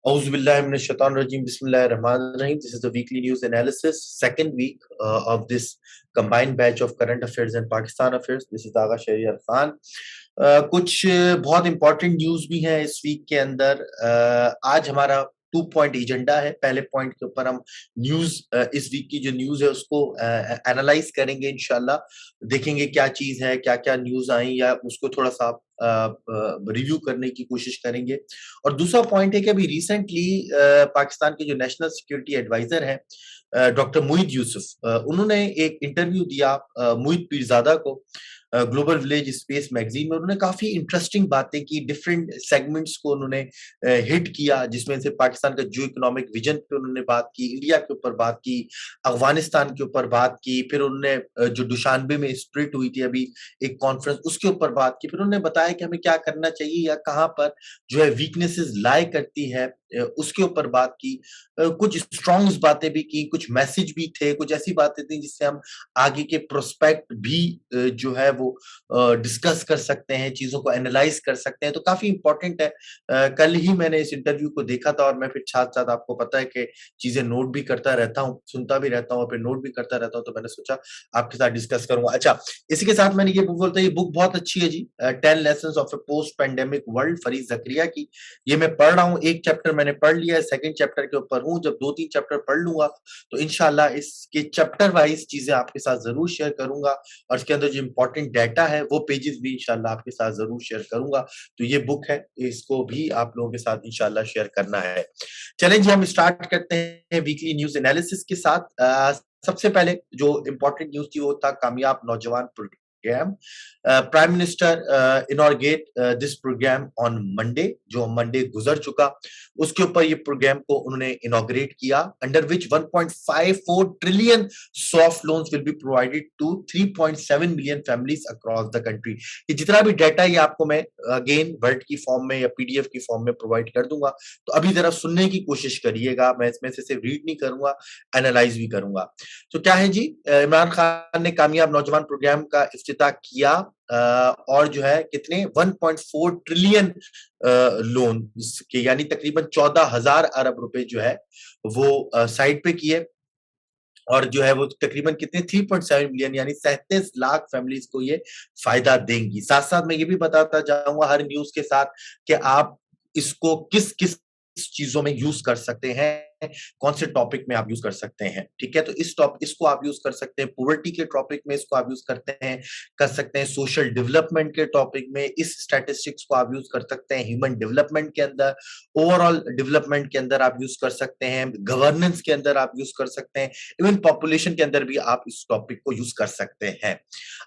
Auzubillahiminash-shaitanir-rajim. Bismillahir-Rahmanir-Rahim. This is the weekly news analysis, second week of this combined batch of current affairs and Pakistan affairs. This is Agha Shahriar Khan. कुछ बहुत important news भी हैं इस week के अंदर। आज हमारा 2 point agenda है। पहले पॉइंट के ऊपर हम न्यूज इस वीक की जो न्यूज है उसको एनालाइज करेंगे इंशाल्लाह। देखेंगे क्या चीज है, क्या क्या न्यूज आई या उसको थोड़ा सा रिव्यू करने की कोशिश करेंगे। और दूसरा पॉइंट है कि अभी रिसेंटली पाकिस्तान के जो नेशनल सिक्योरिटी एडवाइजर हैं डॉक्टर मोहित यूसुफ, उन्होंने एक इंटरव्यू दिया मोहित पीरजादा को ग्लोबल विलेज स्पेस मैगजीन में। उन्होंने काफी इंटरेस्टिंग बातें की, डिफरेंट सेगमेंट्स को उन्होंने हिट किया, जिसमें से पाकिस्तान का जो इकोनॉमिक विजन पे उन्होंने बात की, इंडिया के ऊपर बात की, अफगानिस्तान के ऊपर बात की, फिर उन्होंने जो दुशानबे में स्प्लिट हुई थी अभी एक कॉन्फ्रेंस, उसके ऊपर बात की। फिर उन्होंने बताया कि हमें क्या करना चाहिए या कहाँ पर जो है वीकनेसेस लाई करती है, उसके ऊपर बात की। कुछ स्ट्रॉन्ग बातें भी की, कुछ मैसेज भी थे, कुछ ऐसी बातें थी जिससे हम आगे के प्रोस्पेक्ट भी जो है वो डिस्कस कर सकते हैं, चीजों को एनालाइज कर सकते हैं। तो काफी इंपॉर्टेंट है। कल ही मैंने इस इंटरव्यू को देखा था और मैं फिर साथ साथ, आपको पता है कि चीजें नोट भी करता रहता हूँ, सुनता भी रहता हूँ और फिर नोट भी करता रहता हूँ, तो मैंने सोचा आपके साथ डिस्कस करूंगा। अच्छा, इसी के साथ मैंने ये बुक बोलता है, ये बुक बहुत अच्छी है जी, 10 lessons of a post pandemic world, Fareed Zakaria की। ये मैं पढ़ रहा हूँ, एक चैप्टर मैंने पढ़ लिया है, सेकंड चैप्टर के ऊपर हूँ। जब 2-3 चैप्टर पढ़ लूंगा तो इंशाल्लाह इसके चैप्टर वाइज चीजें आपके साथ जरूर शेयर करूंगा और इसके अंदर जो इंपॉर्टेंट डाटा है वो पेजेस भी इंशाल्लाह आपके साथ जरूर शेयर करूंगा। तो ये बुक है, इसको भी आप लोगों के साथ इंशाल्लाह शेयर करना है। चलें जी, हम स्टार्ट करते हैं वीकली न्यूज एनालिसिस के साथ। सबसे पहले जो इंपॉर्टेंट न्यूज थी वो था कामयाब नौजवान programme. Prime minister inaugurate this programme on Monday, जो मंडे गुजर चुका, उसके ऊपर ये प्रोग्राम को उन्होंने इनॉग्रेट किया, under which 1.54 trillion soft loans will be provided to 3.7 million families across the country. ये जितना भी डाटा ये आपको मैं अगेन वर्ड की फॉर्म में या पीडीएफ की फॉर्म में प्रोवाइड कर दूंगा, तो अभी जरा सुनने की कोशिश करिएगा। मैं इसमें से सिर्फ रीड नहीं करूंगा, एनालाइज भी करूंगा। तो क्या है जी, इमरान खान ने कामयाब नौजवान प्रोग्राम का इफ्तिताह किया और जो है कितने 1.4 ट्रिलियन लोन के, यानी तकरीबन 14,000 अरब रुपए जो है वो साइड पे किए और जो है वो तकरीबन कितने 3.7 मिलियन यानी 37 लाख फैमिलीज को ये फायदा देंगी। साथ साथ मैं ये भी बताता जाऊंगा हर न्यूज के साथ कि आप इसको किस किस चीजों में यूज कर सकते हैं, कौन से टॉपिक में आप यूज कर सकते हैं। ठीक है, तो इसको आप यूज कर सकते हैं पॉवर्टी के टॉपिक में, इसको आप यूज कर सकते हैं सोशल डेवलपमेंट के टॉपिक में, इस स्टैटिस्टिक्स को आप यूज कर सकते हैं ह्यूमन डेवलपमेंट के अंदर, ओवरऑल डेवलपमेंट के अंदर आप यूज कर सकते हैं, गवर्नेंस के अंदर आप यूज कर सकते हैं, इवन पॉपुलेशन के अंदर भी आप इस टॉपिक को यूज कर सकते हैं।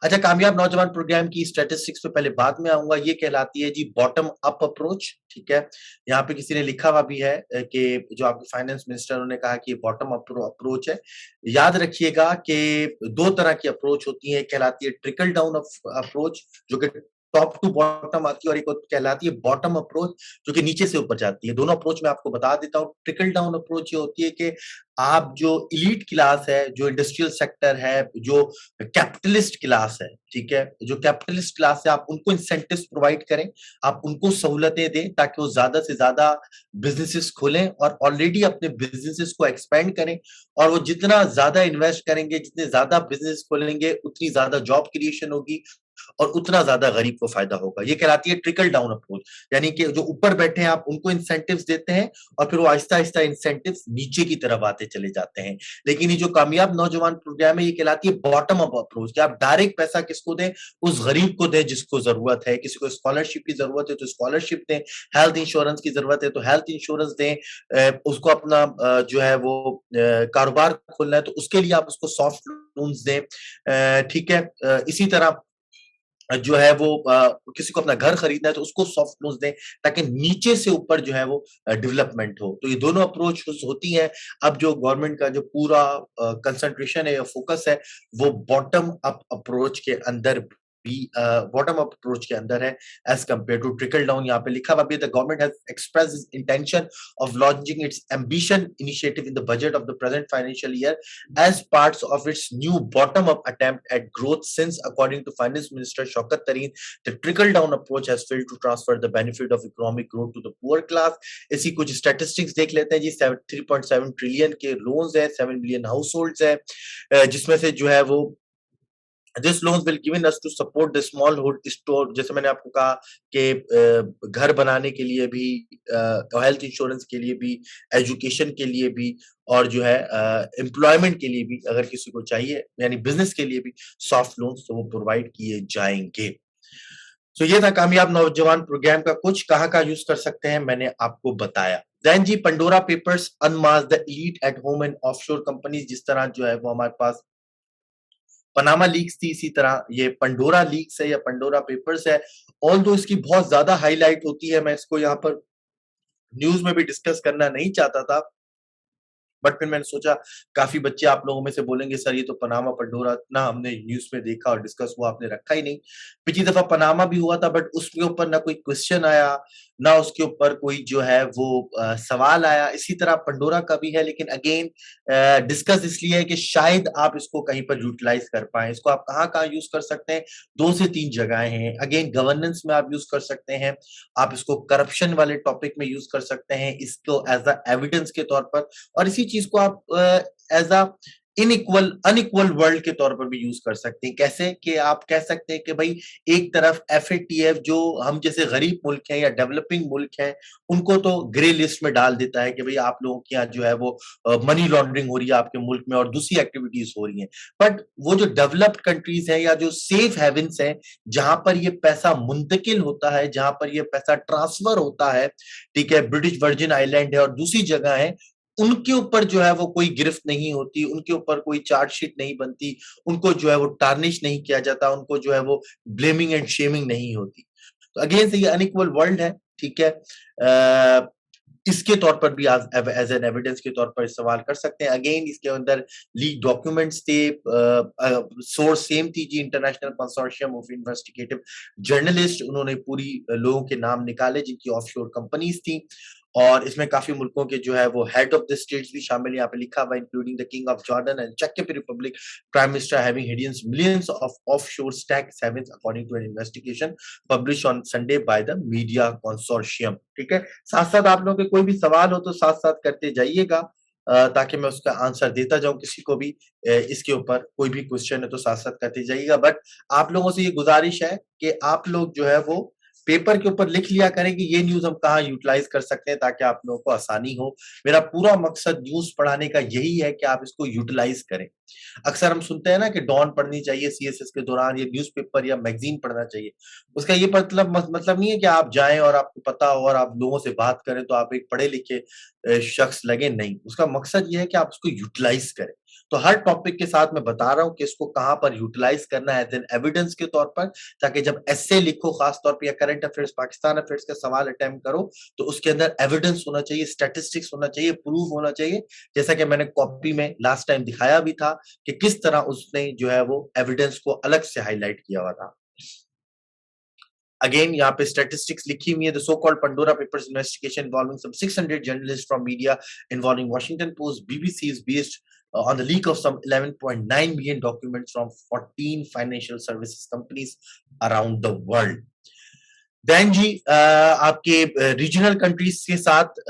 अच्छा, कामयाब नौजवान प्रोग्राम की स्टैटिस्टिक्स पे पहले बाद में आऊंगा। ये कहलाती है जी बॉटम अप अप्रोच। ठीक है, यहाँ पे किसी ने लिखा हुआ भी है कि जो आपके फाइनेंस मिनिस्टर उन्होंने कहा कि बॉटम अप अप्रोच है। याद रखिएगा कि दो तरह की अप्रोच होती है, कहलाती है ट्रिकल डाउन अप्रोच जो कि टॉप टू बॉटम आती है, और एक कहलाती है बॉटम अप्रोच जो कि नीचे से ऊपर जाती है। दोनों अप्रोच मैं आपको बता देता हूँ। ट्रिकल डाउन अप्रोच ये होती है कि आप जो इलीट क्लास है, जो इंडस्ट्रियल सेक्टर है, जो कैपिटलिस्ट क्लास है, ठीक है, जो कैपिटलिस्ट क्लास है, आप उनको इंसेंटिव्स प्रोवाइड करें, आप उनको सहूलतें दें ताकि वो ज्यादा से ज्यादा बिजनेसेस खोलें और ऑलरेडी अपने बिजनेसेस को एक्सपेंड करें। और वो जितना ज्यादा इन्वेस्ट करेंगे, जितने ज्यादा बिजनेस खोलेंगे, उतनी ज्यादा जॉब क्रिएशन होगी और उतना ज्यादा गरीब को फायदा होगा। ये कहलाती है ट्रिकल डाउन अप्रोच, यानी कि जो ऊपर बैठे हैं आप उनको इंसेंटिव्स देते हैं और फिर वो आहिस्ता आहिस्ता इंसेंटिव्स नीचे की तरफ आते चले जाते हैं। लेकिन ये जो कामयाब नौजवान प्रोग्राम है ये कहलाती है बॉटम अप अप्रोच, कि आप डायरेक्ट पैसा किसको दें, उस गरीब को दें जिसको जरूरत है। किसी को स्कॉलरशिप की जरूरत है तो स्कॉलरशिप दें, हेल्थ इंश्योरेंस की जरूरत है तो हेल्थ इंश्योरेंस दें, उसको अपना जो है वो कारोबार खोलना है तो उसके लिए आप उसको सॉफ्ट लोन्स दें। ठीक है, इसी तरह जो है वो किसी को अपना घर खरीदना है तो उसको सॉफ्ट लोन्स दें ताकि नीचे से ऊपर जो है वो डेवलपमेंट हो। तो ये दोनों अप्रोच होती है। अब जो गवर्नमेंट का जो पूरा कंसंट्रेशन है या फोकस है वो बॉटम अप अप्रोच के अंदर भी बॉटम अप अप्रोच के अंदर है as compared to trickle down. यहाँ पे लिखा हुआ भी the government has express its intention of launching its ambition initiative in the budget of the present financial year as parts of its new bottom-up attempt at growth since, according to Finance Minister Shaukat Tareen, the trickle-down approach has failed to transfer the benefit of economic growth to the poor class. इसी कुछ statistics देख लेते हैं जी। 3.7 trillion के loans है, 7 million house holds है, जिसमें से जो है वो this loans will given us to support the small hood store, जैसे मैंने आपको कहा कि घर बनाने के लिए भी, हेल्थ इंश्योरेंस के लिए भी, एजुकेशन के लिए भी, और जो है एम्प्लॉयमेंट के लिए भी अगर किसी को चाहिए, यानी बिजनेस के लिए भी सॉफ्ट लोन्स तो वो प्रोवाइड किए जाएंगे। तो ये था कामयाब नौजवान प्रोग्राम का कुछ, कहाँ यूज कर सकते हैं मैंने आपको बताया। Then G, Pandora papers unmask the elite at home and offshore companies, जिस तरह जो है वो हमारे पास पनामा लीक्स थी, इसी तरह ये पंडोरा लीक्स है या पंडोरा पेपर्स है। ऑल्दो इसकी बहुत ज्यादा हाईलाइट होती है, मैं इसको यहाँ पर न्यूज में भी डिस्कस करना नहीं चाहता था, बट फिर मैंने सोचा काफी बच्चे आप लोगों में से बोलेंगे सर ये तो पनामा पंडोरा ना हमने न्यूज में देखा और डिस्कस हुआ, आपने रखा ही नहीं। पिछली दफा पनामा भी हुआ था, बट उसके ऊपर ना कोई क्वेश्चन आया, ना उसके ऊपर कोई जो है वो सवाल आया। इसी तरह पंडोरा का भी है, लेकिन अगेन डिस्कस इसलिए है कि शायद आप इसको कहीं पर यूटिलाइज कर पाए। इसको आप कहाँ यूज कर सकते हैं, 2 से 3 जगहें हैं। अगेन गवर्नेंस में आप यूज कर सकते हैं, आप इसको करप्शन वाले टॉपिक में यूज कर सकते हैं, इसको एज अ एविडेंस के तौर पर, और इसी चीज को आप एज अ अनइक्वल वर्ल्ड के तौर पर भी यूज कर सकते हैं। कैसे कि आप कह सकते हैं कि भाई एक तरफ एफएटीएफ जो हम जैसे गरीब मुल्क हैं या डेवलपिंग मुल्क हैं उनको तो ग्रे लिस्ट में डाल देता है कि भाई आप लोगों के यहाँ जो है वो मनी लॉन्ड्रिंग हो रही है आपके मुल्क में और दूसरी एक्टिविटीज हो रही हैं। बट वो जो डेवलप्ड कंट्रीज हैं या जो सेफ हेवन्स हैं जहां पर ये पैसा मुंतकिल होता है, जहां पर ये पैसा ट्रांसफर होता है, ठीक है, ब्रिटिश वर्जिन आइलैंड है और दूसरी जगह है, उनके ऊपर जो है वो कोई गिरफ्त नहीं होती, उनके ऊपर कोई चार्जशीट नहीं बनती, उनको जो है वो टार्निश नहीं किया जाता, उनको जो है वो ब्लेमिंग एंड शेमिंग नहीं होती। तो अगेन से ये अनइक्वल वर्ल्ड है, ठीक है। इसके तौर पर भी एज एन एविडेंस के तौर पर इस्तेमाल कर सकते हैं। अगेन इसके अंदर लीक डॉक्यूमेंट्स थे, सोर्स सेम थी जी, international consortium of investigative journalist, उन्होंने पूरी लोगों के नाम निकाले जिनकी ऑफशोर कंपनीज थी, और इसमें काफी मुल्कों के जो है वो हेड ऑफ द स्टेट्स भी शामिल है। यहाँ पे लिखा हुआ including the king of Jordan and चेक Republic prime minister having hidden millions of offshore tax havens according to an investigation publish on Sunday by the media consortium. ठीक है, साथ साथ आप लोगों के कोई भी सवाल हो तो साथ साथ करते जाइएगा, ताकि मैं उसका आंसर देता जाऊं। किसी को भी इसके ऊपर कोई भी क्वेश्चन है तो साथ साथ करते जाइएगा। बट आप लोगों से ये गुजारिश है कि आप लोग जो है वो पेपर के ऊपर लिख लिया करें कि ये न्यूज हम कहाँ यूटिलाइज कर सकते हैं, ताकि आप लोगों को आसानी हो। मेरा पूरा मकसद न्यूज पढ़ाने का यही है कि आप इसको यूटिलाइज करें। अक्सर हम सुनते हैं ना कि डॉन पढ़नी चाहिए सीएसएस के दौरान, या न्यूज़पेपर या मैगजीन पढ़ना चाहिए। उसका ये मतलब नहीं है कि आप जाएं और आपको पता हो और आप लोगों से बात करें तो आप एक पढ़े लिखे शख्स लगे, नहीं। उसका मकसद ये है कि आप उसको यूटिलाइज करें। तो हर टॉपिक के साथ मैं बता रहा हूँ कि इसको कहाँ पर यूटिलाइज करना है एज एन एविडेंस के तौर पर, ताकि जब एस्से लिखो खास तौर पर या करंट अफेयर्स पाकिस्तान अफेयर्स का सवाल अटेम्प्ट करो तो उसके अंदर एविडेंस होना चाहिए, स्टैटिस्टिक्स होना चाहिए, प्रूफ होना चाहिए। जैसा कि मैंने कॉपी में लास्ट टाइम दिखाया भी था कि किस तरह उसने जो है वो एविडेंस को अलग से हाईलाइट किया हुआ था। अगेन यहाँ पे स्टैटिस्टिक्स लिखी हुई है, the so called Pandora papers investigation involving some 600 journalist from media involving Washington Post BBC is based on the leak of some 11.9 million documents from 14 financial services companies around the world. Then जी आपके regional countries के साथ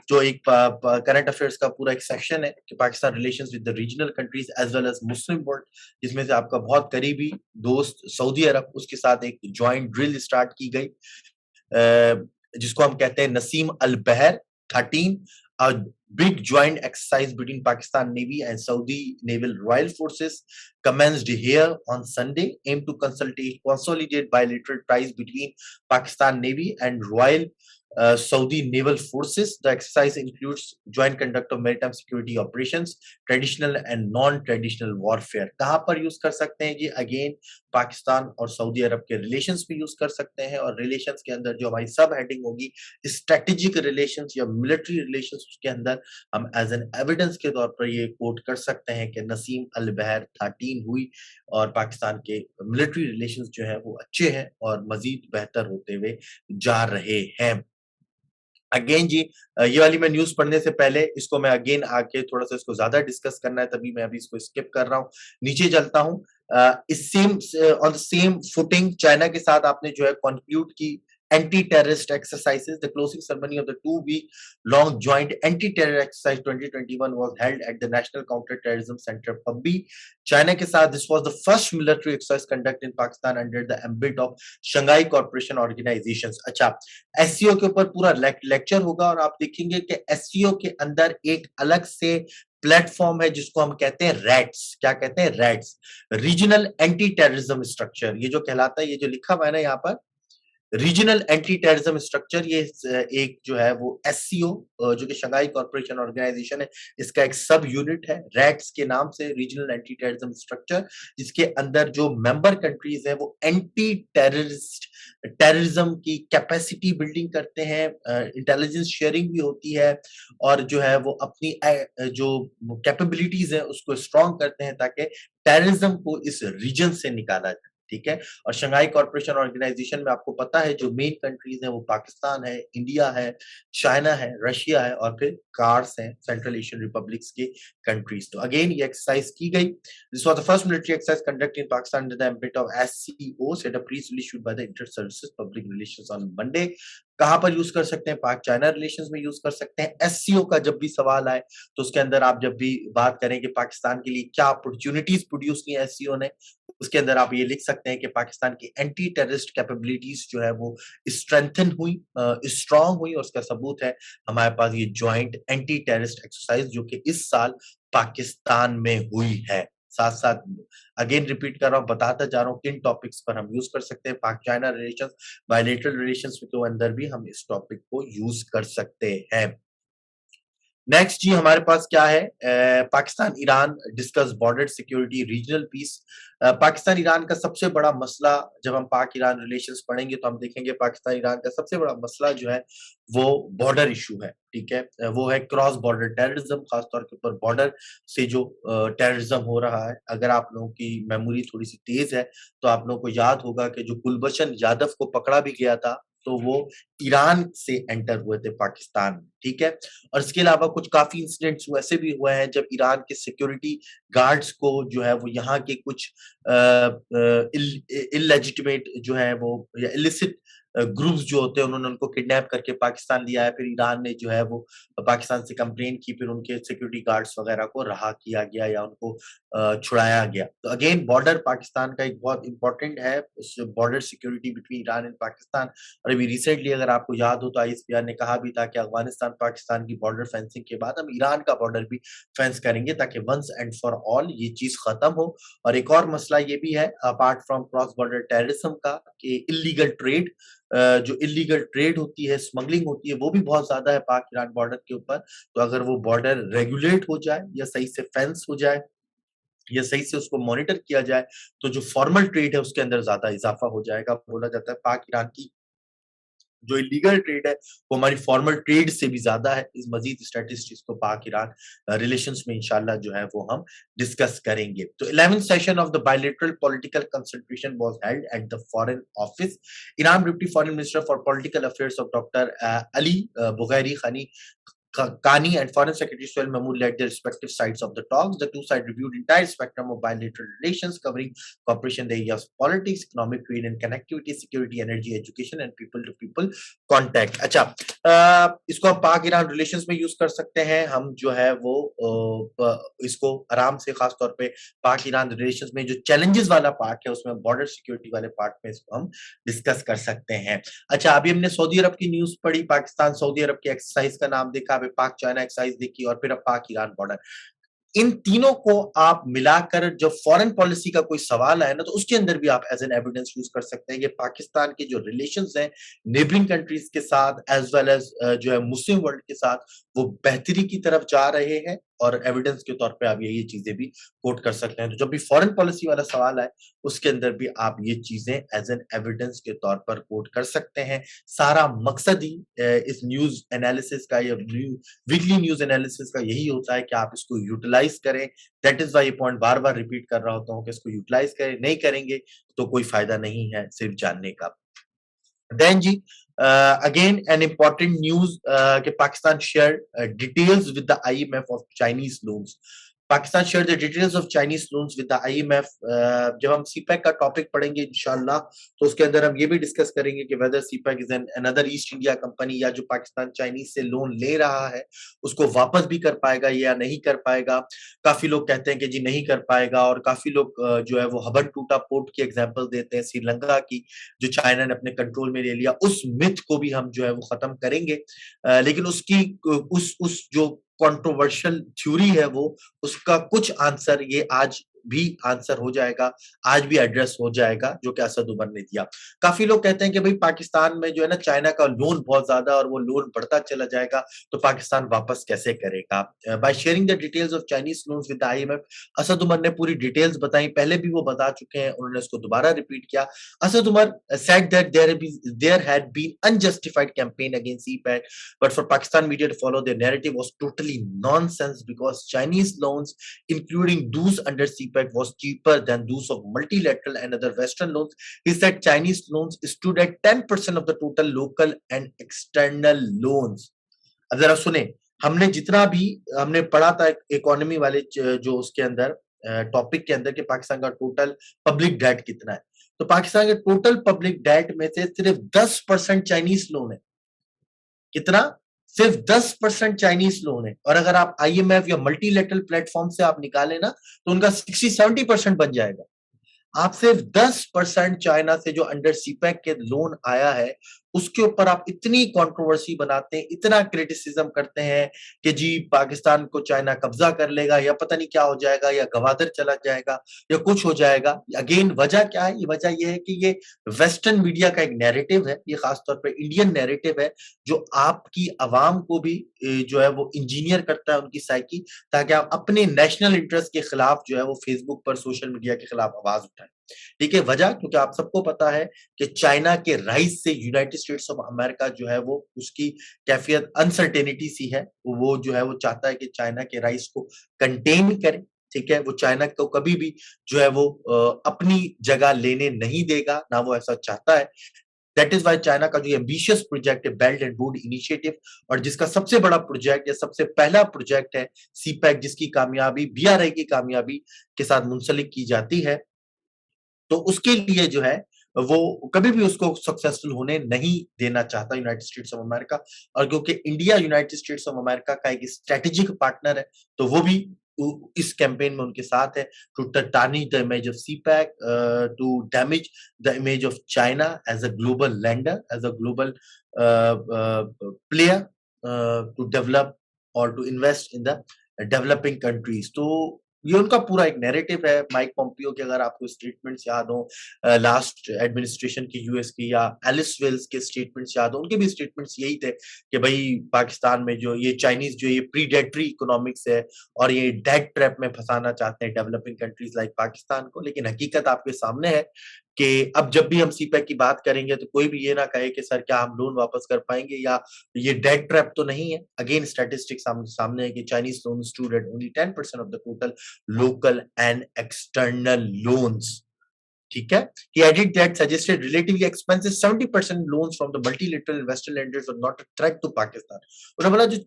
जो एक current affairs का पूरा एक section है कि Pakistan relations with the regional countries as well as Muslim world, जिसमें से आपका बहुत करीबी दोस्त सऊदी अरब, उसके साथ एक ज्वाइंट ड्रिल स्टार्ट की गई, जिसको हम कहते हैं नसीम अल बहर 13, a big joint exercise between Pakistan Navy and Saudi Naval Royal Forces commenced here on Sunday, aimed to consolidate bilateral ties between Pakistan Navy and Royal Saudi Naval Forces. The exercise includes joint conduct of maritime security operations, traditional and non-traditional warfare. कहाँ पर use कर सकते हैं जी? Again Pakistan और Saudi अरब के relations भी use कर सकते हैं, और रिलेशंस के अंदर जो हमारी सब हेडिंग होगी स्ट्रेटेजिक रिलेशंस या मिलिट्री रिलेशंस, उसके अंदर हम एज एन एविडेंस के तौर पर ये कोट कर सकते हैं कि नसीम अल बहर 13 हुई और पाकिस्तान के मिलिट्री रिलेशंस जो है वो अच्छे हैं और मजीद बेहतर होते हुए जा रहे हैं। अगेन जी, ये वाली मैं न्यूज़ पढ़ने से पहले इसको मैं अगेन आके थोड़ा-सा इसको ज़्यादा डिस्कस करना है, तभी मैं अभी इसको स्किप कर रहा हूँ। नीचे चलता हूँ। इस same on the same footing China के साथ आपने जो है कंक्लूड की anti-terrorist exercises. The closing ceremony of the 2-week long joint anti-terror exercise 2021 was held at the National Counter-Terrorism Center Pabbi. China के साथ this was the first military exercise conduct in Pakistan under the ambit of Shanghai corporation organisations. अच्छा, SCO के ऊपर पूरा lecture होगा और आप देखेंगे कि एससीओ के अंदर एक अलग से प्लेटफॉर्म है जिसको हम कहते हैं रैट्स। क्या कहते हैं? Rats, regional anti terrorism structure. ये जो कहलाता है, ये जो लिखा हुआ है ना यहाँ पर, रीजनल एंटी टेररिज्म स्ट्रक्चर, ये एक जो है वो एससीओ जो कि शंघाई कॉर्पोरेशन ऑर्गेनाइजेशन है, इसका एक सब यूनिट है रैट्स के नाम से, रीजनल एंटी टेररिज्म स्ट्रक्चर, जिसके अंदर जो मेंबर कंट्रीज हैं वो एंटी टेररिज्म की कैपेसिटी बिल्डिंग करते हैं, इंटेलिजेंस शेयरिंग भी होती है, और जो है वो अपनी जो कैपेबिलिटीज है उसको स्ट्रॉन्ग करते हैं ताकि टेररिज्म को इस रीजन से निकाला जाए। ठीक है। और शंघाई कॉर्पोरेशन ऑर्गेनाइजेशन में आपको पता है जो मेन कंट्रीज हैं वो पाकिस्तान है, इंडिया है, चाइना है, रशिया है, और फिर कार्स हैं, सेंट्रल एशियन रिपब्लिक्स के कंट्रीज। तो अगेन ये एक्सरसाइज की गई। This was the first military exercise conduct in Pakistan under the ambit of SCO, said a press release issued by the inter services public relations on Monday. कहां पर use कर सकते हैं? पाक चाइना रिलेशंस में यूज कर सकते हैं। एससीओ का जब भी सवाल आए तो उसके अंदर आप जब भी बात करें कि पाकिस्तान के लिए क्या अपॉर्चुनिटीज प्रोड्यूस की एससीओ ने, उसके अंदर आप ये लिख सकते हैं कि पाकिस्तान की एंटी टेररिस्ट कैपेबिलिटीज जो है वो स्ट्रेंथन हुई, स्ट्रांग हुई, और उसका सबूत है हमारे पास ये ज्वाइंट एंटी टेररिस्ट एक्सरसाइज जो कि इस साल पाकिस्तान में हुई है। साथ साथ अगेन रिपीट कर रहा हूँ, बताता जा रहा हूँ किन टॉपिक्स पर हम यूज कर सकते हैं। पाक चाइना रिलेशंस, बायलैटरल रिलेशंस के अंदर भी हम इस टॉपिक को यूज कर सकते हैं। नेक्स्ट जी हमारे पास क्या है? Pakistan Iran discuss border security regional piece. Pakistan Iran का सबसे बड़ा मसला, जब हम पाक ईरान रिलेशंस पढ़ेंगे तो हम देखेंगे पाकिस्तान ईरान का सबसे बड़ा मसला जो है वो बॉर्डर इशू है। ठीक है। वो है क्रॉस बॉर्डर टेररिज्म, खासतौर के ऊपर बॉर्डर से जो टेररिज्म हो रहा है। अगर आप लोगों की मेमोरी थोड़ी सी तेज है तो आप लोगों को याद होगा कि जो गुलबशन यादव को पकड़ा भी गया था तो वो ईरान से एंटर हुए थे पाकिस्तान में। ठीक है। और इसके अलावा कुछ काफी इंसिडेंट्स वैसे भी हुए हैं जब ईरान के सिक्योरिटी गार्ड्स को जो है वो यहाँ के कुछ इलेजिटिमेट जो है वो या इलिसिट ग्रुप्स जो होते हैं उन्होंने उनको किडनैप करके पाकिस्तान लिया है। फिर ईरान ने जो है वो पाकिस्तान से कंप्लेन की, फिर उनके सिक्योरिटी गार्ड्स वगैरह को रहा किया गया या उनको छुड़ाया गया। तो अगेन बॉर्डर पाकिस्तान का एक बहुत इंपॉर्टेंट है, उस border security between Iran and Pakistan. और अभी रिसेंटली अगर आपको याद हो तो आईएसपीआर ने कहा भी था कि अफगानिस्तान पाकिस्तान की बॉर्डर फेंसिंग के बाद हम ईरान का बॉर्डर भी फेंस करेंगे ताकि वंस एंड फॉर ऑल ये चीज खत्म हो। और एक और मसला ये भी है apart from cross border terrorism का कि इलीगल ट्रेड, जो इलीगल ट्रेड होती है, स्मगलिंग होती है, वो भी बहुत ज्यादा है पाक ईरान बॉर्डर के ऊपर। तो अगर वो बॉर्डर रेगुलेट हो जाए या सही से फेंस हो जाए या सही से उसको मॉनिटर किया जाए तो जो फॉर्मल ट्रेड है उसके अंदर ज्यादा इजाफा हो जाएगा। बोला जाता है पाक ईरान की जो इलीगल ट्रेड है वो हमारी फॉर्मल ट्रेड से भी ज्यादा है। इस मजीद स्टैटिस्टिक्स को पाक ईरान रिलेशंस में इंशाल्लाह जो है वो हम डिस्कस करेंगे। तो 11th session of the bilateral political consultation was held at the foreign office. Iran deputy foreign minister for political affairs of doctor Ali Bagheri Kani Kani and Foreign Secretary Suhail Mahmood led the respective sides of the talks. The two sides reviewed entire spectrum of bilateral relations, covering cooperation in the areas of politics, economic trade and connectivity, security, energy, education, and people-to-people contact. अच्छा, इसको हम पाक Iran relations में use कर सकते हैं। हम जो है वो इसको आराम से, खास तौर पे पाक ईरान रिलेशंस में जो चैलेंजेस वाला पार्ट है उसमें बॉर्डर सिक्योरिटी वाले पार्ट में इसको हम डिस्कस कर सकते हैं। अच्छा, अभी हमने सऊदी अरब की न्यूज पढ़ी, पाकिस्तान सऊदी अरब की एक्सरसाइज का नाम देखा, पाक चाइना एक्सरसाइज देखी, और फिर अब पाक ईरान बॉर्डर। इन तीनों को आप मिलाकर जब फॉरेन पॉलिसी का कोई सवाल आए ना तो उसके अंदर भी आप एज एन एविडेंस यूज कर सकते हैं कि पाकिस्तान के जो रिलेशंस हैं नेबरिंग कंट्रीज के साथ एज वेल एज जो है मुस्लिम वर्ल्ड के साथ वो बेहतरी की तरफ जा रहे हैं। और एविडेंस के तौर पे आप ये चीजें भी कोट कर सकते हैं। तो जब भी फॉरेन पॉलिसी वाला सवाल आए, उसके अंदर भी आप ये चीजें एज एन एविडेंस के तौर पर कोट कर सकते हैं। सारा मकसद ही इस न्यूज एनालिसिस का या वीकली न्यूज एनालिसिस का यही होता है कि आप इसको यूटिलाइज करें। दैट इज वाई ये पॉइंट बार बार रिपीट कर रहा होता हूँ कि इसको यूटिलाइज करें, नहीं करेंगे तो कोई फायदा नहीं है सिर्फ जानने का। Then ji, again an important news कि Pakistan shared details with the IMF of Chinese loans. Pakistan share the details of Chinese loans with the IMF. जब हम सीपैक का टॉपिक पढ़ेंगे इंशाल्लाह, तो उसके अंदर हम ये भी डिस्कस करेंगे कि whether CPEC is an another East India Company, या जो पाकिस्तान चाइनीज से लोन ले रहा है उसको वापस भी कर पाएगा या नहीं कर पाएगा। काफी लोग कहते हैं कि जी नहीं कर पाएगा, और काफी लोग जो है वो हबन टूटा पोर्ट की एग्जांपल देते हैं श्रीलंका की, जो चाइना ने अपने कंट्रोल में ले लिया। उस मिथ को भी हम जो है वो खत्म करेंगे। लेकिन उसकी उस जो कंट्रोवर्शियल थ्योरी है वो, उसका कुछ आंसर ये आज भी आंसर हो जाएगा, आज भी एड्रेस हो जाएगा, जो कि असद उमर ने दिया। काफी लोग कहते हैं कि भाई पाकिस्तान में जो है ना चाइना का लोन बहुत ज्यादा और वो लोन बढ़ता चला जाएगा, तो पाकिस्तान वापस कैसे करेगा। By sharing the details of Chinese loans with the IMF, Asad Umar ने पूरी डिटेल्स बताई, पहले भी वो बता चुके हैं, उन्होंने इसको दोबारा रिपीट किया। Asad Umar said that there had been unjustified campaign against CPAC, but for Pakistan media to follow their narrative was totally nonsense, because Chinese loans, including those under CPAC, was cheaper than those of multilateral and other Western loans. He said Chinese loans stood at 10% of the total local and external loans. अब जरा सुने, हमने जितना भी हमने पढ़ा था economy वाले जो उसके अंदर टॉपिक के अंदर कि पाकिस्तान का टोटल पब्लिक डेट कितना है, तो पाकिस्तान के टोटल पब्लिक डेट में से सिर्फ 10% चाइनीज लोन है। कितना? सिर्फ 10% चाइनीज लोन है। और अगर आप आईएमएफ या मल्टीलेटरल प्लेटफॉर्म से आप निकाले ना, तो उनका 60-70% बन जाएगा। आप सिर्फ 10% चाइना से जो अंडर सीपैक के लोन आया है, उसके ऊपर आप इतनी कंट्रोवर्सी बनाते हैं, इतना क्रिटिसिज्म करते हैं कि जी पाकिस्तान को चाइना कब्जा कर लेगा, या पता नहीं क्या हो जाएगा, या गवादर चला जाएगा, या कुछ हो जाएगा। अगेन वजह क्या है? ये वजह ये है कि ये वेस्टर्न मीडिया का एक नैरेटिव है, ये खासतौर पे इंडियन नैरेटिव है, जो आपकी आवाम को भी जो है वो इंजीनियर करता है, उनकी साइकी, ताकि आप अपने नेशनल इंटरेस्ट के खिलाफ जो है वो फेसबुक पर सोशल मीडिया के खिलाफ आवाज उठाएं। ठीक है, वजह क्योंकि आप सबको पता है कि चाइना के राइज से यूनाइटेड स्टेट्स ऑफ अमेरिका जो है वो उसकी कैफियत अनसर्टेनिटी सी है। वो जो है वो चाहता है कि चाइना के राइज को कंटेन करे। ठीक है, वो चाइना को कभी भी जो है वो अपनी जगह लेने नहीं देगा, ना वो ऐसा चाहता है। दैट इज वाई चाइना का जो एम्बिशियस प्रोजेक्ट है बेल्ट एंड रोड इनिशिएटिव, और जिसका सबसे बड़ा प्रोजेक्ट या सबसे पहला प्रोजेक्ट है सीपैक, जिसकी कामयाबी बीआरआई की कामयाबी के साथ मुंसलिक की जाती है, तो उसके लिए जो है वो कभी भी उसको सक्सेसफुल होने नहीं देना चाहता यूनाइटेड स्टेट्स ऑफ अमेरिका। और क्योंकि India United states of America का एक स्ट्रेटेजिक पार्टनर है, तो वो भी इस कैंपेन में उनके साथ है, to tarnish the image of CPAC, to damage the image of China as a global lender, as a global player, to develop or to invest in the developing countries. तो ये उनका पूरा एक नैरेटिव है। माइक पॉम्पियो के अगर आपको statements याद हो लास्ट एडमिनिस्ट्रेशन की यूएस की, या एलिस वेल्स के स्टेटमेंट्स याद हो, उनके भी स्टेटमेंट्स यही थे कि भाई पाकिस्तान में जो ये चाइनीज जो ये प्रीडेटरी इकोनॉमिक्स है, और ये डेट ट्रैप में फंसाना चाहते हैं डेवलपिंग कंट्रीज लाइक पाकिस्तान को। लेकिन हकीकत आपके सामने है कि अब जब भी हम सीपैक की बात करेंगे, तो कोई भी ये ना कहे कि सर क्या हम लोन वापस कर पाएंगे, या ये डेट ट्रैप तो नहीं है। अगेन स्टैटिस्टिक्स सामने है कि Chinese loan stood at only 10% of the total local and external loans. ठीक है, he added that suggested relatively expensive 70% loans from the multilateral investor lenders were not a threat to Pakistan। उन्होंने बोला जो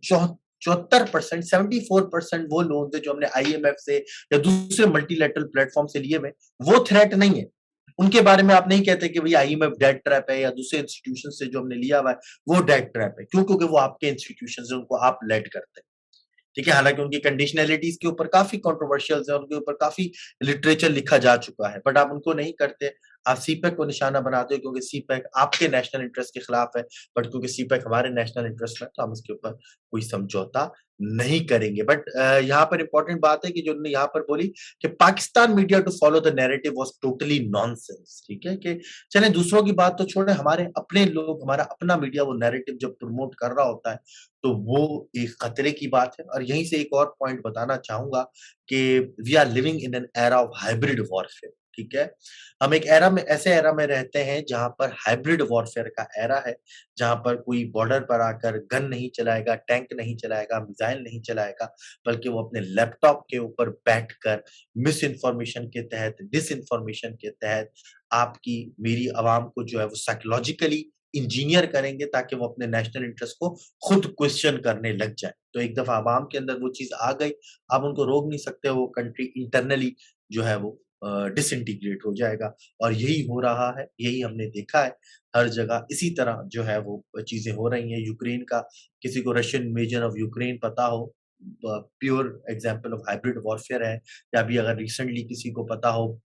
74%, 74% वो loan थे जो हमने IMF से या दूसरे मल्टीलेटरल प्लेटफॉर्म से लिए हुए, वो थ्रेट नहीं है। उनके बारे में आप नहीं कहते कि भाई आईएमएफ डेट ट्रैप है, या दूसरे इंस्टीट्यूशन से जो हमने लिया हुआ है वो डेट ट्रैप है। क्यों? क्योंकि वो आपके इंस्टीट्यूशन है, उनको आप लेड करते हैं। ठीक है, हालांकि उनकी कंडीशनैलिटीज के ऊपर काफी कंट्रोवर्शियल है, उनके ऊपर काफी लिटरेचर लिखा जा चुका है, बट आप उनको नहीं करते। आप सीपैक को निशाना बनाते हो क्योंकि सीपैक आपके नेशनल इंटरेस्ट के खिलाफ है, बट क्योंकि सीपैक हमारे नेशनल इंटरेस्ट में है, तो हम इसके ऊपर कोई समझौता नहीं करेंगे। बट यहाँ पर इम्पोर्टेंट बात है कि जो उन्होंने यहाँ पर बोली कि Pakistan media to follow the narrative was totally nonsense, ठीक है? कि चलें दूसरों की बात तो छोड़ें, हमारे अपने लोग, हमारा अपना मीडिया वो नैरेटिव जब प्रमोट कर रहा होता है, तो वो एक खतरे की बात है। और यहीं से एक और पॉइंट बताना चाहूँगा कि we are living in an era of hybrid warfare, ठीक है? हम एक एरा में ऐसे एरा में रहते हैं जहाँ पर हाइब्रिड वॉरफेयर का एरा है, जहाँ पर कोई बॉर्डर पर आकर गन नहीं चलाएगा, टैंक नहीं चलाएगा, मिसाइल नहीं चलाएगा, बल्कि वो अपने लैपटॉप के ऊपर बैठकर मिस इन्फॉर्मेशन के तहत, डिसइन्फॉर्मेशन के तहत आपकी, मेरी आवाम को जो है वो साइकोलॉजिकली इंजीनियर करेंगे ताकि वो अपने नेशनल इंटरेस्ट को खुद क्वेश्चन करने लग जाएँ। तो एक दफ़ा अवाम के अंदर वो चीज़ आ गई, आप उनको रोक नहीं सकते, वो कंट्री इंटरनली जो है वो डिसइंटीग्रेट हो जाएगा और यही हो रहा है, यही हमने देखा है हर जगह। इसी तरह जो है वो चीज़ें हो रही हैं। यूक्रेन का, किसी को रशियन इन्वेजन ऑफ यूक्रेन पता हो, pure example of hybrid warfare है। या अभी अगर रिसेंटली किसी को पता हो,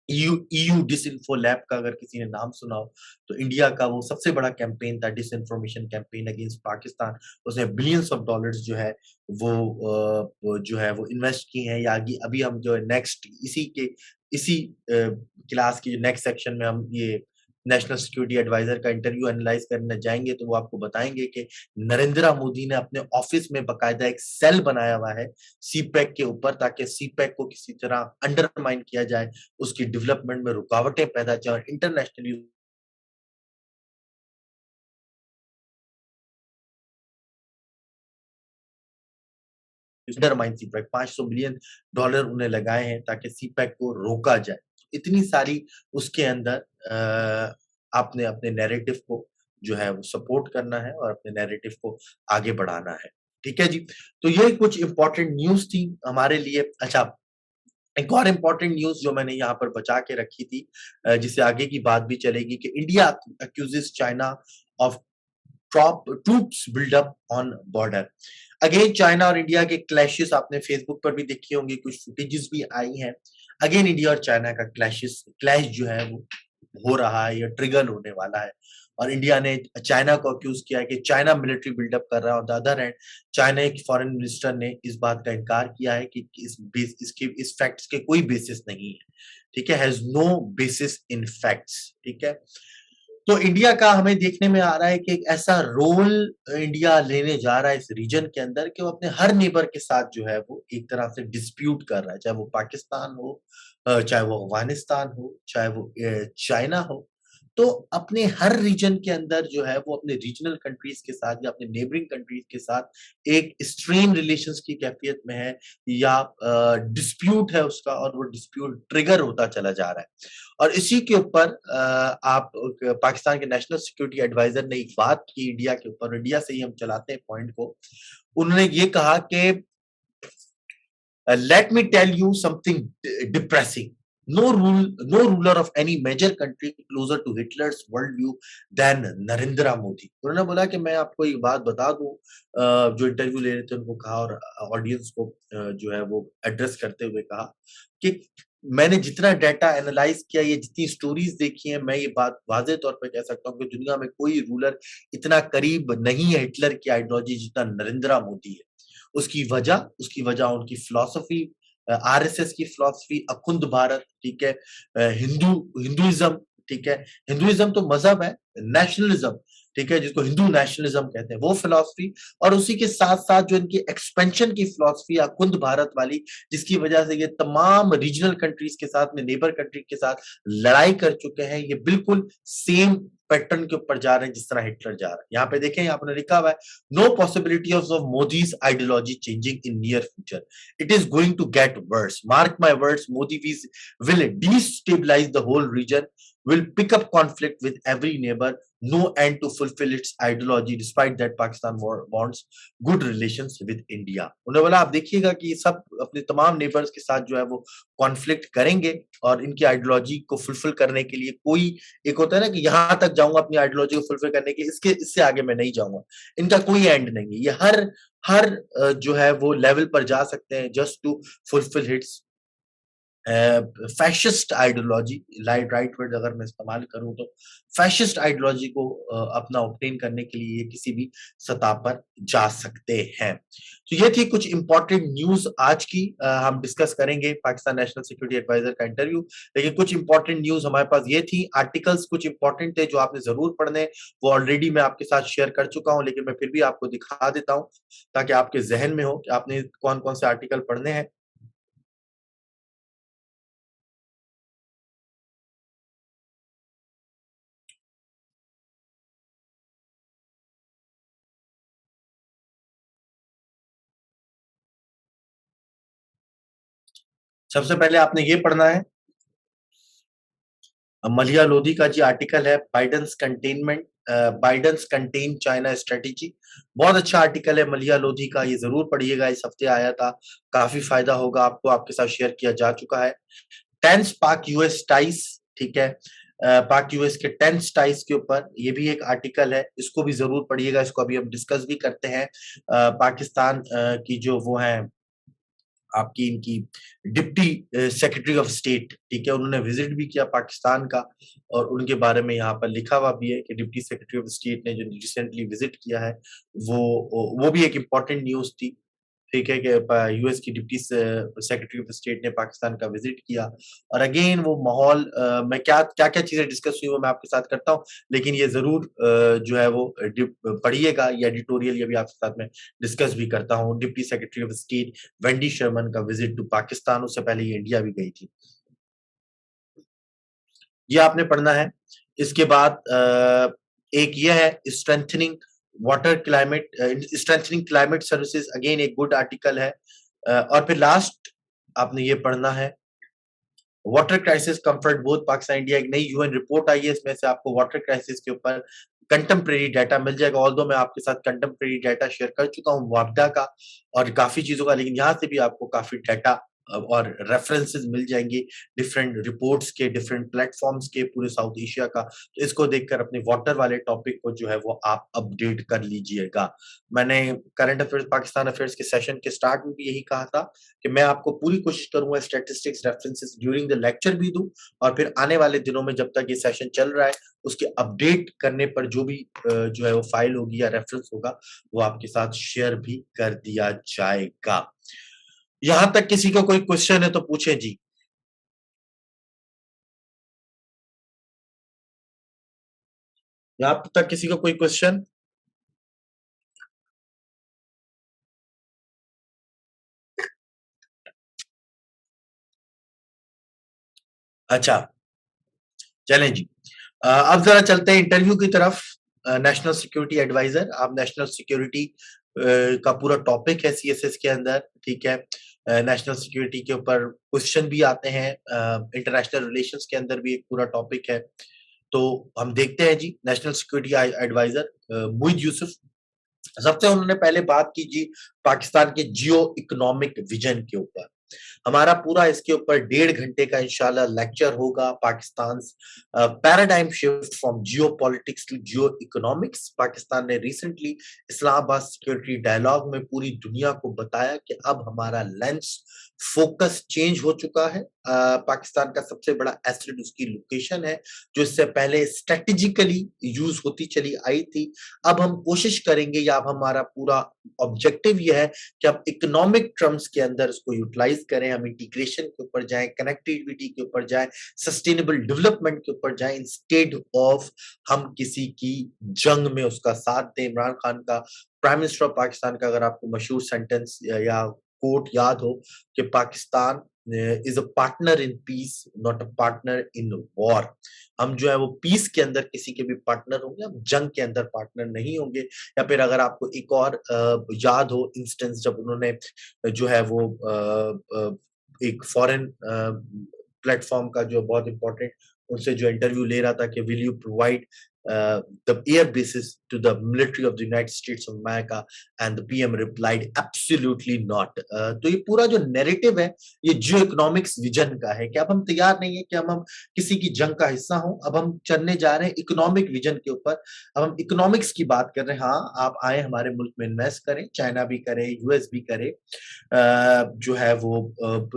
ईयू डिसइन्फो लैब का अगर किसी ने नाम सुना हो, तो इंडिया का वो सबसे बड़ा कैंपेन था, डिसइन्फॉर्मेशन कैंपेन अगेंस्ट पाकिस्तान। उसने बिलियंस ऑफ डॉलर्स जो है वो जो है वो इन्वेस्ट किए हैं। या आगे अभी हम जो है नेक्स्ट इसी क्लास की नेक्स्ट सेक्शन में हम ये नेशनल सिक्योरिटी एडवाइजर का इंटरव्यू एनालाइज़ करने जाएँगे, तो वो आपको बताएँगे कि नरेंद्र मोदी ने अपने ऑफ़िस में बाकायदा एक सेल बनाया हुआ है सीपैक के ऊपर, ताकि सीपैक को किसी तरह अंडरमाइन किया जाए, उसकी डेवलपमेंट में रुकावटें पैदा जाएँ और internationally undermine CPEC. $500 million dollar उन्हें लगाए हैं ताकि सीपैक को रोका जाए। इतनी सारी उसके अंदर आपने अपने नैरेटिव को जो है वो सपोर्ट करना है और अपने नैरेटिव को आगे बढ़ाना है। ठीक है जी? तो ये कुछ इम्पोर्टेंट न्यूज़ थी हमारे लिए। अच्छा, एक और इम्पोर्टेंट न्यूज़ जो मैंने यहाँ पर बचा के रखी थी, जिससे आगे की बात भी चलेगी, कि India accuses China of troops buildup on border. Again China और इंडिया के क्लैशेस आपने फेसबुक पर भी देखी होंगी, कुछ फुटेजेस भी आई हैं। अगेन इंडिया और चाइना का क्लैश जो है वो हो रहा है या ट्रिगर होने वाला है। और इंडिया ने चाइना को अक्यूज किया है कि चाइना मिलिट्री बिल्डअप कर रहा है। On the other hand, China के फॉरेन मिनिस्टर ने इस बात का इनकार किया है कि इस फैक्ट्स के कोई बेसिस नहीं है। ठीक है, has no basis in facts. ठीक है, तो इंडिया का हमें देखने में आ रहा है कि एक ऐसा रोल इंडिया लेने जा रहा है इस रीजन के अंदर कि वो अपने हर नेबर के साथ जो है वो एक तरह से डिस्प्यूट कर रहा है, चाहे वो पाकिस्तान हो, चाहे वो अफ़गानिस्तान हो, चाहे वो चाइना हो। तो अपने हर रीजन के अंदर जो है वो अपने रीजनल कंट्रीज़ के साथ या अपने नेबरिंग कंट्रीज़ के साथ एक स्ट्रेन रिलेशंस की कैफ़ियत में है, या डिस्प्यूट है उसका, और वो डिस्प्यूट ट्रिगर होता चला जा रहा है। और इसी के ऊपर आप पाकिस्तान के नेशनल सिक्योरिटी एडवाइजर ने एक बात की इंडिया के ऊपर, इंडिया से ही हम चलाते हैं पॉइंट को। उन्होंने ये कहा कि let me tell you something depressing. No ruler of any major country closer to Hitler's worldview than Narendra Modi. उन्होंने बोला कि मैं आपको एक बात बता दूं, जो इंटरव्यू ले रहे थे उनको कहा, और ऑडियंस को जो है वो एड्रेस करते हुए कहा कि मैंने जितना डाटा एनालाइज किया, ये जितनी स्टोरीज देखी हैं, मैं ये बात वाज़ेह तौर पे कह सकता हूँ कि दुनिया में कोई रूलर इतना करीब नहीं है हिटलर की आइडियोलॉजी जितना नरेंद्र मोदी है। उसकी वजह उनकी फिलॉसफी, आरएसएस की फिलॉसफी, अखुंद भारत, ठीक है, हिंदुइज्म, ठीक है, हिंदुइज्म तो मजहब है, नेशनलिज्म, ठीक है, जिसको हिंदू नेशनलिज्म कहते हैं, वो फिलॉसफी, और उसी के साथ साथ जो इनकी एक्सपेंशन की फिलॉसफी अखुंद भारत वाली, जिसकी वजह से ये तमाम रीजनल कंट्रीज के साथ में, नेबर कंट्री के साथ लड़ाई कर चुके हैं, ये बिल्कुल सेम पैटर्न के ऊपर जा रहे हैं जिस तरह हिटलर जा रहा है। यहाँ पे देखें, यहाँ पर लिखा हुआ है, no possibility of Modi's ideology changing in near future. It is going to get worse. Mark my words, will destabilize the whole region, will pick up conflict with every neighbor, no end to fulfill its ideology, despite that Pakistan wants good relations with India. उन्होंने बोला, आप देखिएगा कि ये सब अपने तमाम neighbours के साथ जो है वो कॉन्फ्लिक्ट करेंगे, और इनकी आइडियोलॉजी को फुलफिल करने के लिए कोई, एक होता है ना कि यहाँ तक जाऊंगा अपनी आइडियोलॉजी को फुलफिल करने के लिए, इससे आगे मैं नहीं जाऊंगा। इनका कोई एंड नहीं है। ये हर हर जो है वो लेवल पर जा सकते हैं just to fulfil hits fascist ideology, right word अगर मैं इस्तेमाल करूं तो फैशिस्ट आइडियोलॉजी को अपना ऑब्टेन करने के लिए ये किसी भी सतह पर जा सकते हैं। तो ये थी कुछ इंपॉर्टेंट न्यूज आज की। हम डिस्कस करेंगे पाकिस्तान नेशनल सिक्योरिटी एडवाइजर का इंटरव्यू, लेकिन कुछ इंपॉर्टेंट न्यूज हमारे पास ये थी। आर्टिकल्स कुछ इंपॉर्टेंट थे जो आपने जरूर पढ़ने, वो ऑलरेडी मैं आपके साथ शेयर कर चुका हूं, लेकिन मैं फिर भी आपको दिखा देता हूं ताकि आपके जहन में हो कि आपने कौन कौन से आर्टिकल पढ़ने हैं। सबसे पहले आपने ये पढ़ना है मलिया लोधी का जी आर्टिकल है, बाइडेंस कंटेन चाइना स्ट्रेटेजी। बहुत अच्छा आर्टिकल है मलिया लोधी का, ये जरूर पढ़िएगा, इस हफ्ते आया था, काफी फायदा होगा आपको, आपके साथ शेयर किया जा चुका है। टेंस पाक यूएस टाइस, ठीक है, पाक यूएस के टेंस टाइस के ऊपर ये भी एक आर्टिकल है, इसको भी जरूर पढ़िएगा, इसको अभी हम डिस्कस भी करते हैं। पाकिस्तान की जो वो है आपकी इनकी डिप्टी सेक्रेटरी ऑफ स्टेट, ठीक है, उन्होंने विजिट भी किया पाकिस्तान का, और उनके बारे में यहाँ पर लिखा हुआ भी है कि डिप्टी सेक्रेटरी ऑफ स्टेट ने जो रिसेंटली विजिट किया है वो भी एक इम्पॉर्टेंट न्यूज थी। ठीक है कि यूएस की डिप्टी सेक्रेटरी ऑफ स्टेट ने पाकिस्तान का विजिट किया, और अगेन वो माहौल, मैं क्या क्या क्या चीजें डिस्कस हुई वो मैं आपके साथ करता हूँ, लेकिन ये जरूर जो है वो पढ़िएगा, ये एडिटोरियल ये भी आपके साथ में डिस्कस भी करता हूँ। Deputy secretary of state Wendy Sherman का विजिट टू पाकिस्तान, उससे पहले ये इंडिया भी गई थी, ये आपने पढ़ना है। इसके बाद एक ये है strengthening water climate, strengthening climate services, again एक गुड आर्टिकल है। और फिर लास्ट आपने ये पढ़ना है water crisis comfort both Pakistan India, एक नई यूएन रिपोर्ट आई है, इसमें से आपको वाटर क्राइसिस के ऊपर कंटेम्प्रेरी डाटा मिल जाएगा। ऑल्दो मैं आपके साथ कंटेम्प्रेरी डाटा शेयर कर चुका हूँ वापडा का और काफी चीजों का, लेकिन यहाँ से भी आपको काफी डाटा और रेफरेंसेस मिल जाएंगे डिफरेंट रिपोर्ट्स के, डिफरेंट प्लेटफॉर्म्स के, पूरे साउथ एशिया का। तो इसको देखकर अपने वाटर वाले टॉपिक को जो है वो आप अपडेट कर लीजिएगा। मैंने करंट अफेयर्स पाकिस्तान अफेयर्स के सेशन के स्टार्ट में भी यही कहा था कि मैं आपको पूरी कोशिश करूंगा statistics references during the lecture भी दूं, और फिर आने वाले दिनों में जब तक ये सेशन चल रहा है उसके अपडेट करने पर जो भी जो है वो फाइल होगी या रेफरेंस होगा वो आपके साथ शेयर भी कर दिया जाएगा। यहां तक किसी को कोई क्वेश्चन है तो पूछे जी। यहां तक किसी को कोई क्वेश्चन? अच्छा, चलें जी। अब जरा चलते हैं इंटरव्यू की तरफ। नेशनल सिक्योरिटी एडवाइजर, आप नेशनल सिक्योरिटी का पूरा टॉपिक है सीएसएस के अंदर, ठीक है। नेशनल सिक्योरिटी के ऊपर क्वेश्चन भी आते हैं, इंटरनेशनल रिलेशंस के अंदर भी एक पूरा टॉपिक है। तो हम देखते हैं जी, national security adviser Moeed Yusuf, सबसे उन्होंने पहले बात की जी पाकिस्तान के जियो इकोनॉमिक विजन के ऊपर। हमारा पूरा इसके ऊपर 1.5 घंटे का इंशाल्लाह लेक्चर होगा। Pakistan paradigm shift from geopolitics to geoeconomics. Pakistan ने रिसेंटली इस्लामाबाद सिक्योरिटी डायलॉग में पूरी दुनिया को बताया कि अब हमारा लेंस फोकस चेंज हो चुका है। पाकिस्तान का सबसे बड़ा एसेट उसकी लोकेशन है, जो इससे पहले स्ट्रेटेजिकली यूज होती चली आई थी। अब हम कोशिश करेंगे, या अब हमारा पूरा ऑब्जेक्टिव यह है कि अब इकोनॉमिक टर्म्स के अंदर उसको यूटिलाइज करें, हम इंटीग्रेशन के ऊपर जाएं, कनेक्टिविटी के ऊपर जाएं, सस्टेनेबल डेवलपमेंट के ऊपर जाएं, इंस्टेड ऑफ हम किसी की जंग में उसका साथ दें। इमरान खान का, प्राइम मिनिस्टर ऑफ पाकिस्तान का, अगर आपको मशहूर सेंटेंस या कोट याद हो कि Pakistan is a partner in peace not a partner in war. हम जो है वो पीस के अंदर किसी के भी पार्टनर होंगे, हम जंग के अंदर पार्टनर नहीं होंगे। या फिर अगर आपको एक और याद हो इंस्टेंस, जब उन्होंने जो है वो एक फॉरेन प्लेटफॉर्म का जो बहुत इंपॉर्टेंट उनसे जो इंटरव्यू ले रहा था कि will you provide the air bases to the military of the United States of America, and the PM replied, absolutely not. तो ये पूरा जो नैरेटिव है, ये जियो इकोनॉमिक्स विजन का है कि अब हम तैयार नहीं है कि हम किसी की जंग का हिस्सा हो। अब हम चलने जा रहे हैं इकोनॉमिक विजन के ऊपर। अब हम इकोनॉमिक्स की बात कर रहे हैं। हाँ, आप आए हमारे मुल्क में इन्वेस्ट करें, चाइना भी करे, यूएस भी करे, जो है वो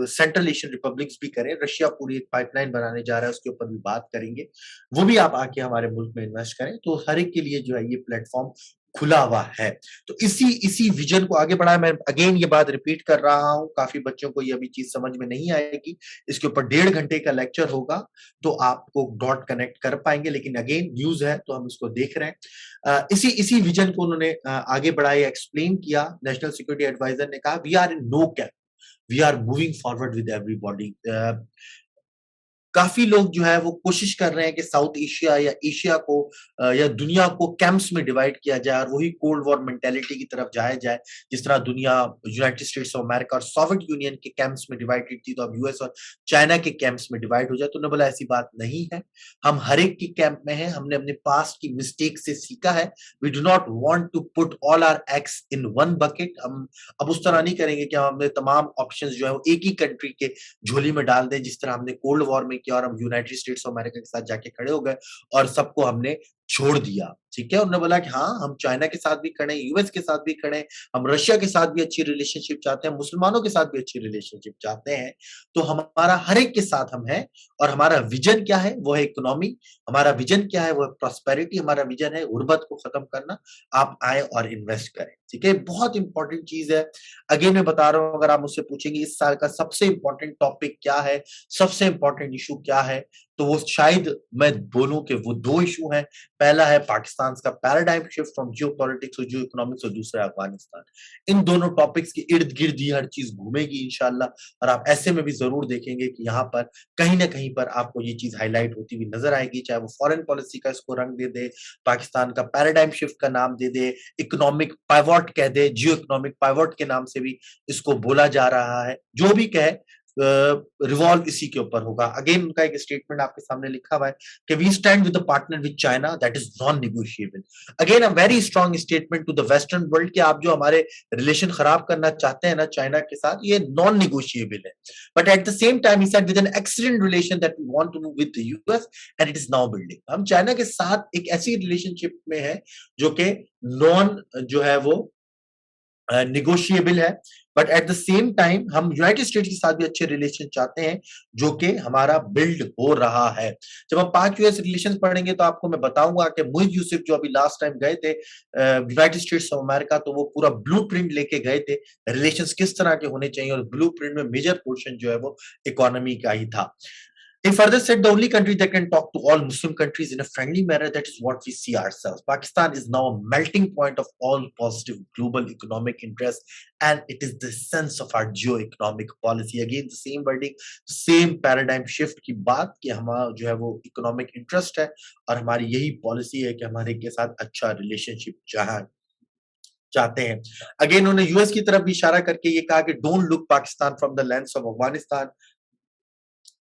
सेंट्रल एशियन रिपब्लिक्स भी करें, रशिया पूरी एक पाइपलाइन बनाने जा रहा है, उसके ऊपर भी बात करेंगे। वो भी आप आके हमारे मुल्क में इन्वेस्ट करें, तो हर एक के लिए जो है ये प्लेटफॉर्म खुला हुआ है। तो इसी इसी विजन को आगे बढ़ाया। मैं अगेन ये बात रिपीट कर रहा हूँ, काफी बच्चों को ये अभी चीज समझ में नहीं आएगी। इसके ऊपर 1.5 घंटे का लेक्चर होगा, तो आपको डॉट कनेक्ट कर पाएंगे। लेकिन अगेन न्यूज है तो हम इसको देख रहे हैं। इसी इसी विजन को उन्होंने आगे बढ़ाया, एक्सप्लेन किया। नेशनल सिक्योरिटी एडवाइजर ने कहा, we are in no camp, we are moving forward with everybody. काफ़ी लोग जो है वो कोशिश कर रहे हैं कि साउथ एशिया या एशिया को या दुनिया को कैंप्स में डिवाइड किया जाए और वही कोल्ड वॉर मेंटालिटी की तरफ जाया जाए। जिस तरह दुनिया यूनाइटेड स्टेट्स ऑफ अमेरिका और सोवियत यूनियन के कैंप्स में डिवाइडेड थी, तो अब यूएस और चाइना के कैंप्स में डिवाइड हो जाए। तो उन्होंने बोला ऐसी बात नहीं है, हम हर एक के कैंप में हैं, हमने अपने पास्ट की मिस्टेक से सीखा है। We do not want to put all our eggs in one bucket. हम अब उस तरह नहीं करेंगे कि हम अपने तमाम ऑप्शंस जो है वो एक ही कंट्री के झोली में डाल दें, जिस तरह हमने कोल्ड वॉर में किया और हम यूनाइटेड स्टेट्स ऑफ अमेरिका के साथ जाके खड़े हो गए और सबको हमने छोड़ दिया। ठीक है, उन्होंने बोला कि हाँ, हम चाइना के साथ भी खड़े हैं, यूएस के साथ भी खड़े हैं, हम रशिया के साथ भी अच्छी रिलेशनशिप चाहते हैं, मुसलमानों के साथ भी अच्छी रिलेशनशिप चाहते हैं। तो हमारा हर एक के साथ हम हैं, और हमारा विजन क्या है? वो है इकोनॉमी। हमारा विजन क्या है? वो है प्रॉस्पेरिटी। हमारा विजन है गुर्बत को खत्म करना। आप आए और इन्वेस्ट करें। ठीक है, बहुत इंपॉर्टेंट चीज है। अगेन मैं बता रहा हूं, अगर आप मुझसे पूछेंगे इस साल का सबसे इंपॉर्टेंट टॉपिक क्या है, सबसे इंपॉर्टेंट इशू क्या है, तो वो शायद मैं बोलूं कि वो 2 इशू हैं। पहला है पाकिस्तान का पैराडाइम शिफ्ट फ्रॉम जियोपॉलिटिक्स और जियो इकोनॉमिक्स, और दूसरा है अफगानिस्तान। इन दोनों टॉपिक्स के इर्द-गिर्द ही हर चीज घूमेगी इंशाल्लाह, और आप ऐसे में भी जरूर देखेंगे कि यहाँ पर कहीं न कहीं पर आपको ये चीज हाइलाइट होती हुई नजर आएगी, चाहे वो फॉरेन पॉलिसी का इसको रंग दे दे, पाकिस्तान का पैराडाइम शिफ्ट का नाम दे दे, इकोनॉमिक पाइवॉट कह दे, जियो इकोनॉमिक पाइवॉट के नाम से भी इसको बोला जा रहा है। जो भी कहे, रिवॉल्व इसी के ऊपर होगा। अगेन उनका एक स्टेटमेंट आपके सामने लिखा हुआ है कि we stand with the partner with China that is non negotiable. Again a very strong statement to the western world कि आप जो हमारे रिलेशन खराब करना चाहते हैं ना चाइना के साथ, ये नॉन नेगोशिएबल है। But at the same time he said with an excellent relation that we want to move with the US and it is now building. हम चाइना के साथ एक ऐसी रिलेशनशिप में है जो कि नॉन जो है वो निगोशिएबल है, but at the same time हम यूनाइटेड स्टेट्स के साथ भी अच्छे रिलेशन चाहते हैं, जो कि हमारा बिल्ड हो रहा है। जब हम पाक यूएस रिलेशन पढ़ेंगे तो आपको मैं बताऊंगा कि मुहिद यूसुफ जो अभी लास्ट टाइम गए थे यूनाइटेड स्टेट्स ऑफ अमेरिका, तो वो पूरा ब्लूप्रिंट लेके गए थे रिलेशंस किस तरह के होने चाहिए, और ब्लूप्रिंट में मेजर पोर्शन जो है वो इकोनॉमी का ही था। He further said the only country that can talk to all Muslim countries in a friendly manner, that is what we see ourselves. Pakistan is now a melting point of all positive global economic interests, and it is the sense of our geo-economic policy. Again, the same wording, same paradigm shift की बात कि हमारा जो है वो economic interest है, और हमारी यही पॉलिसी है कि हमारे के साथ अच्छा रिलेशनशिप चाहते हैं। अगेन उन्होंने यूएस की तरफ भी इशारा करके ये कहा कि don't look Pakistan from the lens of Afghanistan,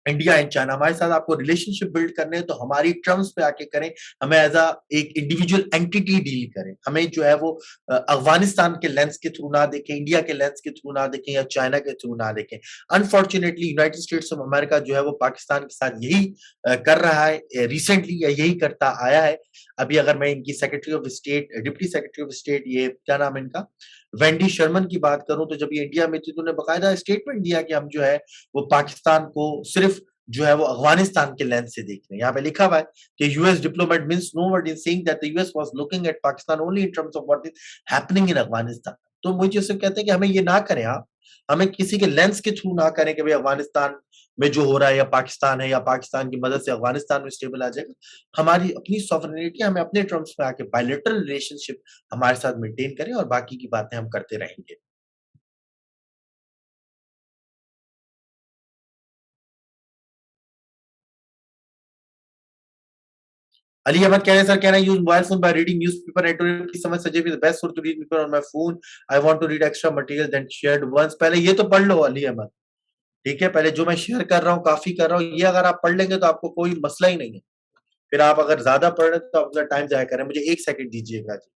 India and China. हमारे साथ आपको रिलेशनशिप बिल्ड करने हैं तो हमारी टर्म्स पे आके करें, हमें एज अ एक इंडिविजुअल एंटिटी डील करें। हमें जो है वो अफगानिस्तान के लेंस के थ्रू ना देखें, इंडिया के लेंस के थ्रू ना देखें, या चाइना के थ्रू ना देखें। Unfortunately United states of America जो है वो पाकिस्तान के साथ यही कर रहा है रिसेंटली, या यही करता आया है। अभी अगर मैं इनकी secretary of state, deputy secretary of state, ये क्या नाम है इनका, वेंडी शर्मन की बात करूं, तो जब ये इंडिया में थी तो उन्होंने बकायदा स्टेटमेंट दिया कि हम जो है वो पाकिस्तान को सिर्फ जो है वो अफगानिस्तान के लेंस से देख रहे हैं। यहाँ पे लिखा हुआ है कि US diplomat means no word in saying that the US was looking at Pakistan only in terms of what is happening in Afghanistan. तो मुझे सिर्फ कहते हैं कि हमें ये ना करें, आप हमें किसी के लेंस के थ्रू ना करें कि भाई अफगानिस्तान में जो हो रहा है, या पाकिस्तान है, या पाकिस्तान की मदद से अफगानिस्तान में स्टेबल आ जाएगा। हमारी अपनी सॉवरेनिटी, हमें अपने टर्म्स में आके बायलैटरल रिलेशनशिप हमारे साथ मेंटेन करें, और बाकी की बातें हम करते रहेंगे। Ali Ahmed कह रहे हैं, sir can I use mobile phone by reading newspaper editorial? Please समझ सजे the best source to read newspaper on my phone. I want to read extra material than shared once. पहले ये तो पढ़ लो अली अहमद, ठीक है? पहले जो मैं शेयर कर रहा हूँ, काफी कर रहा हूँ, ये अगर आप पढ़ लेंगे तो आपको कोई मसला ही नहीं है, फिर आप अगर ज़्यादा पढ़ रहे हैं तो आप अपना टाइम ज़ाया कर रहे हैं। मुझे 1 सेकंड दीजिएगा जी।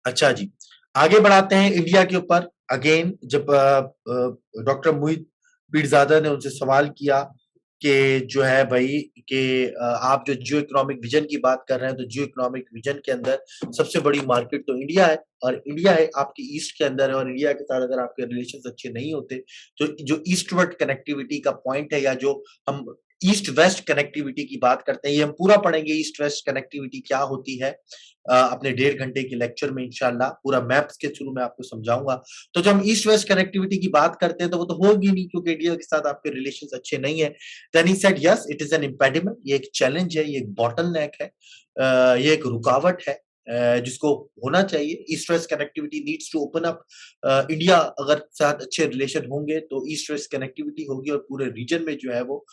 अच्छा जी, आगे बढ़ाते हैं इंडिया के ऊपर। अगेन जब डॉक्टर मुहित पीरज़ादा ने उनसे सवाल किया कि जो है भई कि आप जो जियो इकोनॉमिक विज़न की बात कर रहे हैं, तो जियो इकोनॉमिक विज़न के अंदर सबसे बड़ी मार्केट तो इंडिया है और इंडिया है आपके ईस्ट के अंदर है और इंडिया के साथ अगर आपके रिलेशंस अच्छे नहीं होते, तो जो ईस्ट-वेस्ट कनेक्टिविटी का पॉइंट है या जो हम ईस्ट-वेस्ट कनेक्टिविटी की बात करते हैं, ये हम पूरा पढ़ेंगे ईस्ट-वेस्ट कनेक्टिविटी क्या होती है अपने 1.5 घंटे के लेक्चर में इंशाल्लाह पूरा मैप्स के थ्रू मैं आपको समझाऊँगा। तो जब हम ईस्ट वेस्ट कनेक्टिविटी की बात करते हैं तो वो तो होगी नहीं क्योंकि इंडिया के साथ आपके रिलेशंस अच्छे नहीं है। Then he said yes it is an impediment, ये एक चैलेंज है, ये एक बॉटलनेक है, ये एक रुकावट है जिसको होना चाहिए। East west connectivity needs to open up. India अगर साथ अच्छे रिलेशन होंगे तो ईस्ट वेस्ट कनेक्टिविटी होगी और पूरे रीजन में जो है वो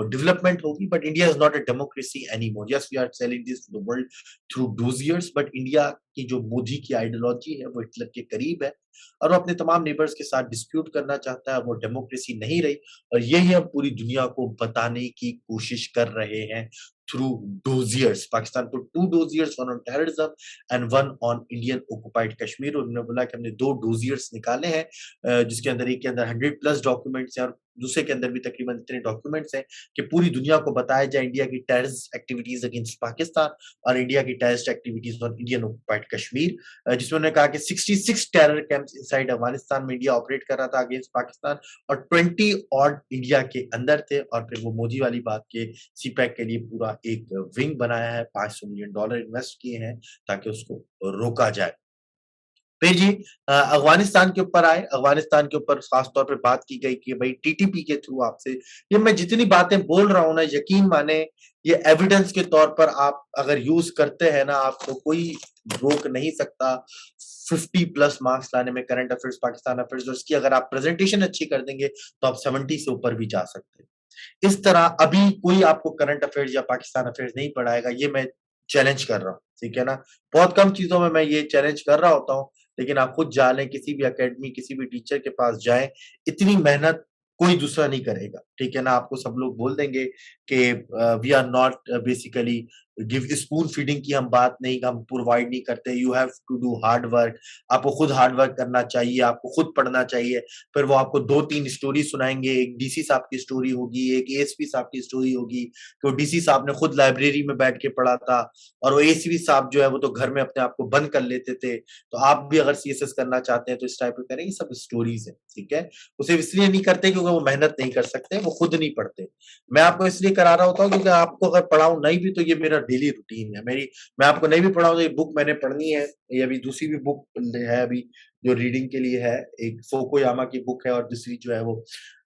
डेवलपमेंट होगी। But India is not a democracy anymore. Yes we are selling this to the world through dossiers, but India की जो मोदी की आइडियोलॉजी है वो हिटलर के करीब है और वो अपने तमाम नेबर्स के साथ डिस्प्यूट करना चाहता है और वो डेमोक्रेसी नहीं रही और यही हम पूरी दुनिया को बताने की कोशिश कर रहे हैं थ्रू डोजियर्स। पाकिस्तान को 2 dossiers, 1 on terrorism and 1 on Indian occupied Kashmir. उन्होंने बोला कि हमने 2 डोजियर्स निकाले हैं जिसके अंदर एक के अंदर 100 प्लस डॉक्यूमेंट्स हैं और दूसरे के अंदर भी तकरीबन इतने डॉक्यूमेंट्स हैं कि पूरी दुनिया को बताया जाए इंडिया की टेररिस्ट एक्टिविटीज अगेंस्ट पाकिस्तान और इंडिया की terrorist activities on Indian occupied Kashmir, जिसमें उन्होंने कहा कि 66 टेरर कैंप्स इनसाइड अफगानिस्तान में इंडिया ऑपरेट कर रहा था अगेंस्ट पाकिस्तान और 20 ऑड इंडिया के अंदर थे और फिर वो मोदी वाली बात के सीपैक के लिए पूरा एक विंग बनाया है, $500 मिलियन इन्वेस्ट किए हैं ताकि उसको रोका जाए। फिर जी अफ़गानिस्तान के ऊपर आए, अफ़गानिस्तान के ऊपर ख़ास तौर पे बात की गई कि भई टीटीपी के थ्रू आपसे ये मैं जितनी बातें बोल रहा हूँ ना यकीन माने ये एविडेंस के तौर पर आप अगर यूज़ करते हैं ना आपको कोई रोक नहीं सकता 50 प्लस मार्क्स लाने में करंट अफ़ेयर्स, पाकिस्तान अफ़ेयर्स और इसकी अगर आप प्रेज़ेंटेशन अच्छी कर देंगे तो आप 70 से ऊपर भी जा सकते हैं। इस तरह अभी कोई आपको करंट अफ़ेयर्स या पाकिस्तान अफ़ेयर्स नहीं पढ़ाएगा, ये मैं चैलेंज कर रहा हूँ, ठीक है ना? बहुत कम चीज़ों में मैं ये चैलेंज कर रहा होता हूँ, लेकिन आप खुद जानें किसी भी अकेडमी, किसी भी टीचर के पास जाएँ, इतनी मेहनत कोई दूसरा नहीं करेगा, ठीक है ना? आपको सब लोग बोल देंगे कि we are not basically give spoon feeding की हम बात नहीं हम प्रोवाइड नहीं करते, you have to do hard work, आपको खुद हार्ड वर्क करना चाहिए, आपको खुद पढ़ना चाहिए। फिर वो आपको 2-3 स्टोरी सुनाएँगे, एक डीसी साहब की स्टोरी होगी, एक एएसपी साहब की स्टोरी होगी, तो डीसी साहब ने खुद लाइब्रेरी में बैठ के पढ़ा था और वो एसीपी साहब जो है वो तो घर में अपने आप को बंद कर लेते थे। तो आप भी अगर सीएसएस करना चाहते हैं तो इस टाइप का करें, ये सब स्टोरीज़ हैं, ठीक है? वो सिर्फ इसलिए नहीं करते क्योंकि वो मेहनत नहीं कर सकते, वो खुद नहीं पढ़ते। मैं आपको इसलिए करा रहा होता हूँ क्योंकि आपको अगर पढ़ाऊँ नहीं भी तो ये मेरा डेली रूटीन है। मैं आपको नहीं भी पढ़ाऊँ तो ये बुक मैंने पढ़नी है, ये अभी दूसरी भी बुक है अभी जो रीडिंग के लिए है। एक फोकोयामा की बुक है और दूसरी जो है वो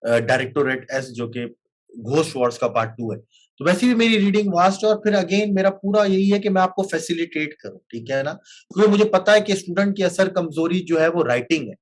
डायरेक्टोरेट एस जो कि घोस्ट वॉर्स का पार्ट 2 है। तो वैसे भी मेरी रीडिंग वास्ट है और फिर अगेन मेरा पूरा यही है कि मैं आपको फैसिलिटेट करूँ, ठीक है ना? क्योंकि मुझे पता है कि स्टूडेंट की असल कमज़ोरी जो है वो राइटिंग है।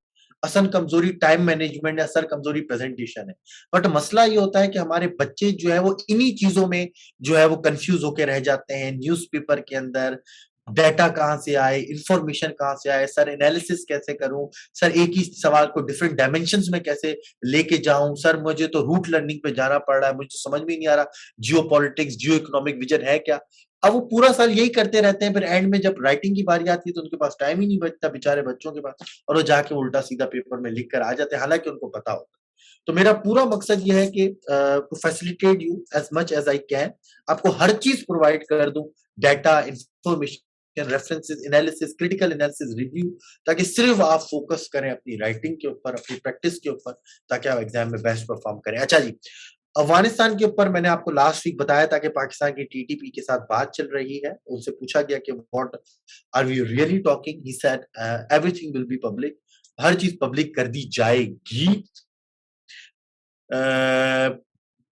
असल कमज़ोरी टाइम मैनेजमेंट है, असल कमज़ोरी प्रेज़ेंटेशन है। बट मसला ये होता है कि हमारे बच्चे जो है वो इन्हीं चीज़ों में जो है वो कन्फ्यूज़ होके रह जाते हैं। न्यूज़पेपर के अंदर डाटा कहाँ से आए, इन्फॉर्मेशन कहाँ से आए, सर एनालिसिस कैसे करूँ, सर एक ही सवाल को डिफरेंट डायमेंशंस में कैसे लेके जाऊँ, सर मुझे तो रूट लर्निंग पे जाना पड़ रहा है, मुझे तो समझ में ही नहीं आ रहा, जियोपॉलिटिक्स, जियो इकोनॉमिक विज़न है क्या? अब वो पूरा साल यही करते रहते हैं, फिर एंड में जब राइटिंग की बारी आती है तो उनके पास टाइम ही नहीं बचता बेचारे बच्चों के पास और वो जाके उल्टा-सीधा पेपर में लिख कर आ जाते हैं, हालाँकि उनको पता होता है। तो मेरा पूरा मकसद ये है कि to facilitate you as much as I can, आपको हर चीज़ प्रोवाइड कर दूँ, data, information, references, analysis, critical analysis, review ताकि सिर्फ आप फोकस करें अपनी राइटिंग के ऊपर, अपनी प्रैक्टिस के ऊपर ताकि आप एग्जाम में बेस्ट परफॉर्म करें। अच्छा जी, अफ़गानिस्तान के ऊपर मैंने आपको लास्ट वीक बताया था कि पाकिस्तान की टीटीपी के साथ बात चल रही है। उनसे पूछा गया कि what are we really talking? He said everything will be public. हर चीज़ पब्लिक कर दी जाएगी।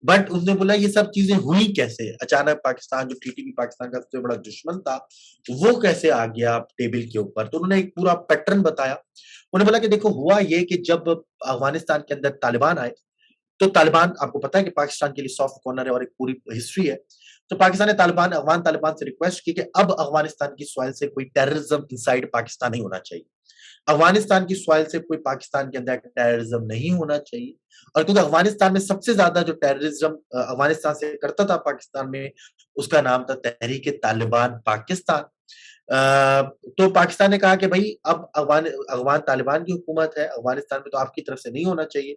बट उसने बोला ये सब चीजें हुई कैसे, अचानक पाकिस्तान जो टीटीपी पाकिस्तान का सबसे बड़ा दुश्मन था वो कैसे आ गया टेबल के ऊपर। तो उन्होंने एक पूरा पैटर्न बताया। उन्होंने बोला कि देखो हुआ ये कि जब अफगानिस्तान के अंदर तालिबान आए, तो तालिबान आपको पता है कि पाकिस्तान के लिए सॉफ्ट कॉर्नर है और एक पूरी हिस्ट्री है। तो पाकिस्तान ने अफगान तालिबान से रिक्वेस्ट की कि अब अफगानिस्तान की सॉइल से कोई टेररिज्म इनसाइड पाकिस्तान नहीं होना चाहिए। अफगानिस्तान की सॉइल से कोई पाकिस्तान के अंदर टेररिज्म नहीं होना चाहिए। और क्योंकि अफगानिस्तान में सबसे ज्यादा जो टेररिज्म अफगानिस्तान से करता था पाकिस्तान में, उसका नाम था तहरीक तालिबान पाकिस्तान। तो पाकिस्तान ने कहा कि भाई अब अफगान तालिबान की हुकूमत है, अफगानिस्तान में तो आपकी तरफ से नहीं होना चाहिए।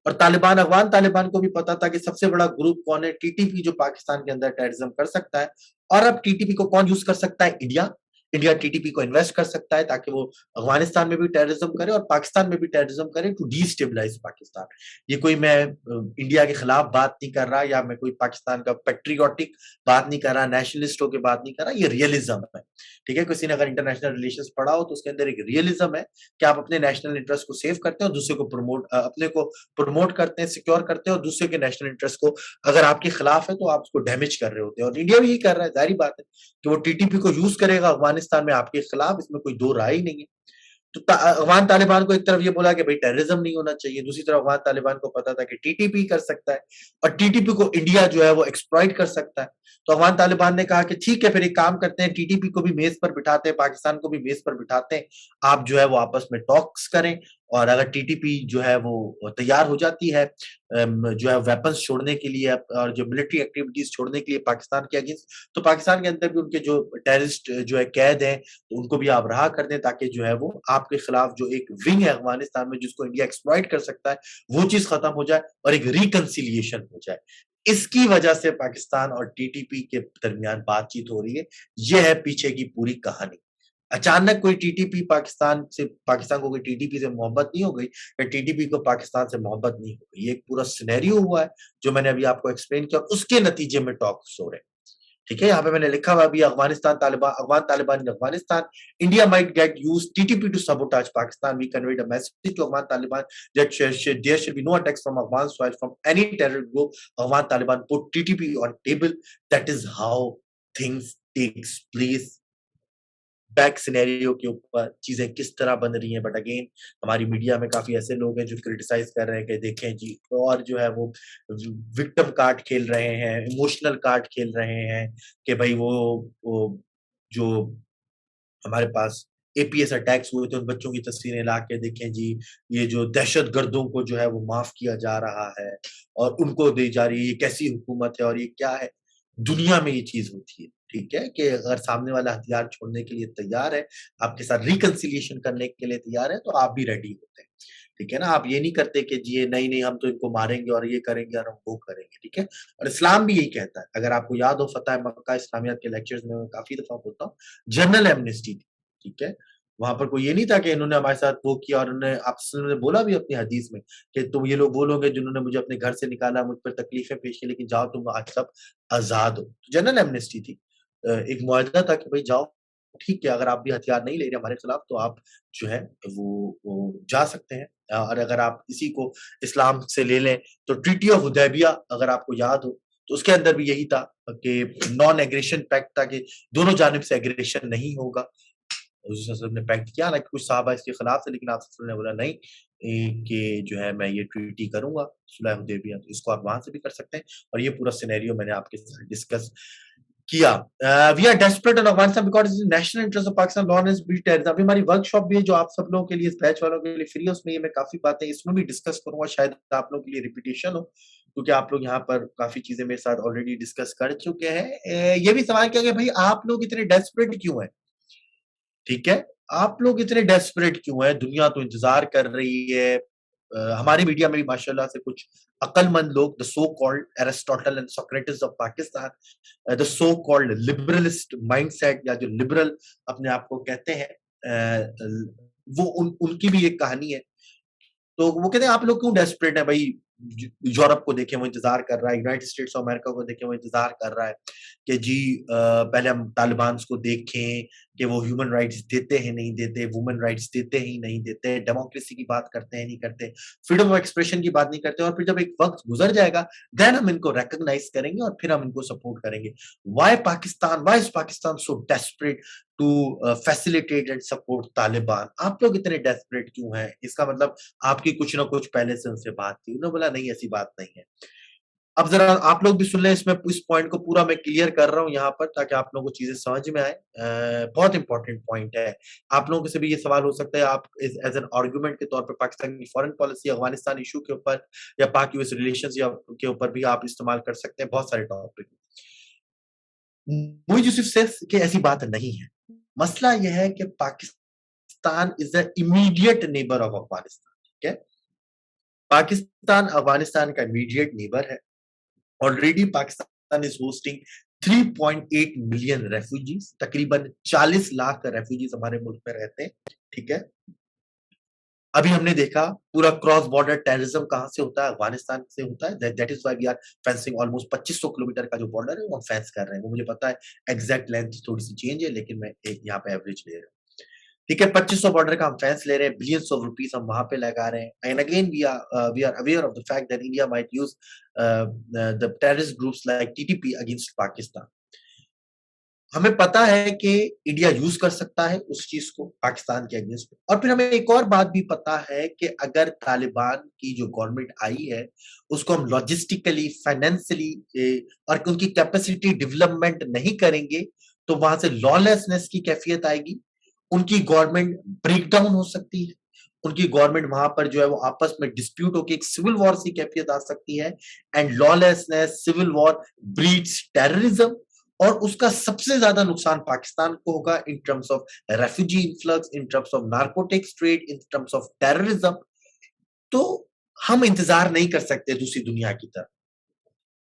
और अफगान तालिबान को भी पता था कि सबसे बड़ा ग्रुप कौन है, टीटीपी, जो पाकिस्तान के अंदर टेररिज्म कर सकता है। और अब टीटीपी को कौन यूज कर सकता है? इंडिया। इंडिया टीटीपी को इन्वेस्ट कर सकता है ताकि वो अफगानिस्तान में भी टेररिज्म करे और पाकिस्तान में भी टेररिज्म करे, टू डीस्टेबलाइज पाकिस्तान। ये कोई मैं इंडिया के खिलाफ बात नहीं कर रहा, या मैं कोई पाकिस्तान का पेट्रियोटिक बात नहीं कर रहा, नेशनलिस्टों की बात नहीं कर रहा, ये रियलिज्म है। ठीक है, किसी ने अगर इंटरनेशनल रिलेशंस पढ़ा हो तो उसके अंदर एक रियलिज्म है कि आप अपने नेशनल इंटरेस्ट को सेव करते हैं और दूसरे को अपने को प्रमोट करते हैं, सिक्योर करते हैं, और दूसरे के नेशनल इंटरेस्ट को अगर आपके खिलाफ है तो आप उसको डैमेज कर रहे होते हैं। और इंडिया भी यही कर रहा है, जाहिर बात है कि वो टीटीपी को यूज करेगा अफगानिस्तान में आपके खिलाफ, इसमें कोई दो राय ही नहीं है। तो अफगान तालिबान को एक तरफ ये बोला कि भाई टेररिज्म नहीं होना चाहिए, दूसरी तरफ अफगान तालिबान को पता था कि टीटीपी कर सकता है और टीटीपी को इंडिया जो है वो एक्सप्लॉइट कर सकता है। तो अफगान तालिबान ने कहा कि ठीक है, फिर एक काम करते हैं, टीटीपी को भी मेज पर बिठाते हैं, पाकिस्तान को भी मेज पर बिठाते हैं, आप जो है वो आपस में टॉक्स करें। और अगर टीटीपी जो है वो तैयार हो जाती है जो है वेपन्स छोड़ने के लिए और जो मिलिट्री एक्टिविटीज छोड़ने के लिए पाकिस्तान के अगेंस्ट, तो पाकिस्तान के अंदर भी उनके जो टेररिस्ट जो है कैद हैं, तो उनको भी आप रहा कर दें, ताकि जो है वो आपके खिलाफ जो एक विंग है अफगानिस्तान में जिसको इंडिया एक्सप्लॉइट कर सकता है, वो चीज खत्म हो जाए और एक रिकंसिलिएशन हो जाए। इसकी वजह से पाकिस्तान और टीटीपी के दरमियान बातचीत हो रही है। यह है पीछे की पूरी कहानी। अचानक कोई टीटीपी पाकिस्तान को कोई टीटीपी से मोहब्बत नहीं हो गई, या टीटीपी को पाकिस्तान से मोहब्बत नहीं हो गई। ये एक पूरा सिनेरियो हुआ है जो मैंने अभी आपको एक्सप्लेन किया, और उसके नतीजे में टॉक्स हो रहे हैं। ठीक है, यहाँ पे मैंने लिखा हुआ भी Afghan Taliban in Afghanistan, India might get use TTP to sabotage Pakistan. We conveyed a message to Afghan Taliban that there should be no attacks from Afghan soil from any terror group. Afghan Taliban put TTP on table. That is how things takes place. Back scenario के ऊपर चीजें किस तरह बन रही हैं। But again हमारी media में काफी ऐसे लोग हैं जो क्रिटिसाइज कर रहे हैं कि देखें जी, और जो है वो विक्टिम कार्ड खेल रहे हैं, इमोशनल कार्ड खेल रहे हैं कि भाई वो जो हमारे पास एपीएस अटैक्स हुए थे उन बच्चों की तस्वीरें ला के देखें जी, ये जो दहशत गर्दों को जो है वो माफ किया जा रहा है और उनको दी जा रही है, ये कैसी हुकूमत है और ये क्या है। दुनिया में ये चीज होती है। ठीक है, कि अगर सामने वाला हथियार छोड़ने के लिए तैयार है, आपके साथ रिकंसिलिएशन करने के लिए तैयार है, तो आप भी रेडी होते हैं। ठीक है ना, आप ये नहीं करते कि जी ये नहीं नहीं हम तो इनको मारेंगे और ये करेंगे और हम वो करेंगे। ठीक है, और इस्लाम भी यही कहता है। अगर आपको याद हो, फतह मक्का इस्लामियात के लेक्चर्स में मैं काफी दफा बोलता हूँ, जनरल एमनेस्टी थी। ठीक है, वहां पर कोई ये नहीं था कि इन्होंने हमारे साथ वो किया, और उन्होंने आपस में उन्होंने बोला भी अपनी हदीस में कि तुम ये लोग बोलोगे जिन्होंने मुझे अपने घर से निकाला, मुझ पर तकलीफें पेश की, लेकिन जाओ तुम आज सब आजाद हो। तो जनरल एमनेस्टी थी। एक मुआहदा था कि भाई जाओ, ठीक है, अगर आप भी हथियार नहीं ले रहे हमारे खिलाफ तो आप जो है वो जा सकते हैं। और अगर आप इसी को इस्लाम से ले लें तो ट्रीटी ऑफ हुदैबिया अगर आपको याद हो, तो उसके अंदर भी यही था कि नॉन एग्रेशन पैक्ट था कि दोनों जानिब से एग्रेशन नहीं होगा। हुज़ूर ने पैक्ट किया, हालाँकि कुछ सहाबा इसके खिलाफ थे, लेकिन आप ने बोला नहीं, कि जो है मैं ये ट्रीटी करूँगा, सुलह हुदैबिया, तो इसको आप वहाँ से भी कर सकते हैं। और ये पूरा सिनेरियो मैंने आपके साथ डिस्कस किया। We are desperate in Afghanistan because it's in national interest of Pakistan law and beat terrorism. अभी हमारी वर्कशॉप भी है जो आप सब लोगों के लिए, इस बैच वालों के लिए फ्री है, उसमें ये मैं काफ़ी बातें इसमें भी डिस्कस करूँगा, शायद आप लोगों के लिए रिपीटिशन हो, क्योंकि आप लोग यहाँ पर काफ़ी चीज़ें मेरे साथ ऑलरेडी डिस्कस कर चुके हैं। ये भी सवाल किया कि भई आप लोग इतने डेस्परेट क्यों हैं? ठीक है? आप लोग इतने डेस्परेट क्यों हैं? दुनिया तो इंतज़ार कर रही है। हमारी मीडिया में भी माशाल्लाह से कुछ अक्लमंद लोग, the so called Aristotle and Socrates of Pakistan, the so called liberalist mindset, या जो लिबरल अपने आप को कहते हैं, वो उनकी भी एक कहानी है। तो वो कहते हैं आप लोग क्यों डेस्परेट हैं भाई? यूरोप को देखें वो इंतजार कर रहा है, यूनाइटेड स्टेट्स ऑफ अमेरिका को देखें वो इंतजार कर रहा है कि जी पहले हम तालिबान को देखें कि वो ह्यूमन राइट्स देते हैं नहीं देते, वुमेन राइट्स देते ही नहीं देते, डेमोक्रेसी की बात करते हैं नहीं करते, फ्रीडम ऑफ एक्सप्रेशन की बात नहीं करते, और फिर जब एक वक्त गुजर जाएगा देन हम इनको रिकॉग्नाइज करेंगे और फिर हम इनको सपोर्ट करेंगे। Why is Pakistan so desperate to facilitate and support Taliban? आप लोग इतने डेस्परेट क्यों हैं? इसका मतलब आपकी कुछ ना कुछ पहले से उनसे बात थी। उन्होंने बोला नहीं, ऐसी बात नहीं है। अब जरा आप लोग भी सुन लें, इसमें इस पॉइंट को पूरा मैं क्लियर कर रहा हूँ यहाँ पर ताकि आप लोगों को चीजें समझ में आए। बहुत इंपॉर्टेंट पॉइंट है। आप लोगों से भी ये सवाल हो सकता है, आप एज एन आर्गुमेंट के तौर पर पाकिस्तान की फॉरेन पॉलिसी, अफगानिस्तान इशू के ऊपर या पाक यूएस रिलेशंस या के ऊपर भी आप इस्तेमाल कर सकते हैं, बहुत सारे टॉपिक। मुईज यूसुफ सेस कि ऐसी बात नहीं है। मसला यह है कि Pakistan is the immediate neighbour of Afghanistan. ठीक है, पाकिस्तान अफगानिस्तान का इमीडिएट नेबर है। Already Pakistan is hosting 3.8 million refugees, तकरीबन 40 लाख रेफ्यूजीज हमारे मुल्क में रहते हैं। ठीक है, अभी हमने देखा पूरा क्रॉस बॉर्डर टेररिज्म कहां से होता है, अफगानिस्तान से होता है। That is why we are fencing almost 2500 kilometre का जो बॉर्डर है वो हम फेंस कर रहे हैं। वो मुझे पता है एग्जैक्ट लेंथ थोड़ी सी चेंज है, लेकिन मैं एक यहाँ पे एवरेज ले रहा हूँ। ठीक है, 2500 बॉर्डर का हम फेंस ले रहे हैं, बिलियंस ऑफ रुपीस हम वहां पे लगा रहे हैं। And again we are aware of the fact that India might use the terrorist groups like TTP against Pakistan. हमें पता है कि इंडिया यूज कर सकता है उस चीज को पाकिस्तान के अगेंस्ट। और फिर हमें एक और बात भी पता है कि अगर तालिबान की जो गवर्नमेंट आई है उसको हम लॉजिस्टिकली, फाइनेंशियली और उनकी कैपेसिटी डेवलपमेंट नहीं करेंगे तो वहां से लॉलेसनेस की कैफियत आएगी, उनकी गवर्नमेंट ब्रेक डाउन हो सकती है, उनकी गवर्नमेंट वहां पर जो है वो आपस में डिस्प्यूट होकर एक सिविल वॉर की कैफियत आ सकती है। And lawlessness, civil war breeds terrorism, और उसका सबसे ज्यादा नुकसान पाकिस्तान को होगा in terms of refugee influx, in terms of narcotics trade, in terms of terrorism. तो हम इंतजार नहीं कर सकते दूसरी दुनिया की तरह।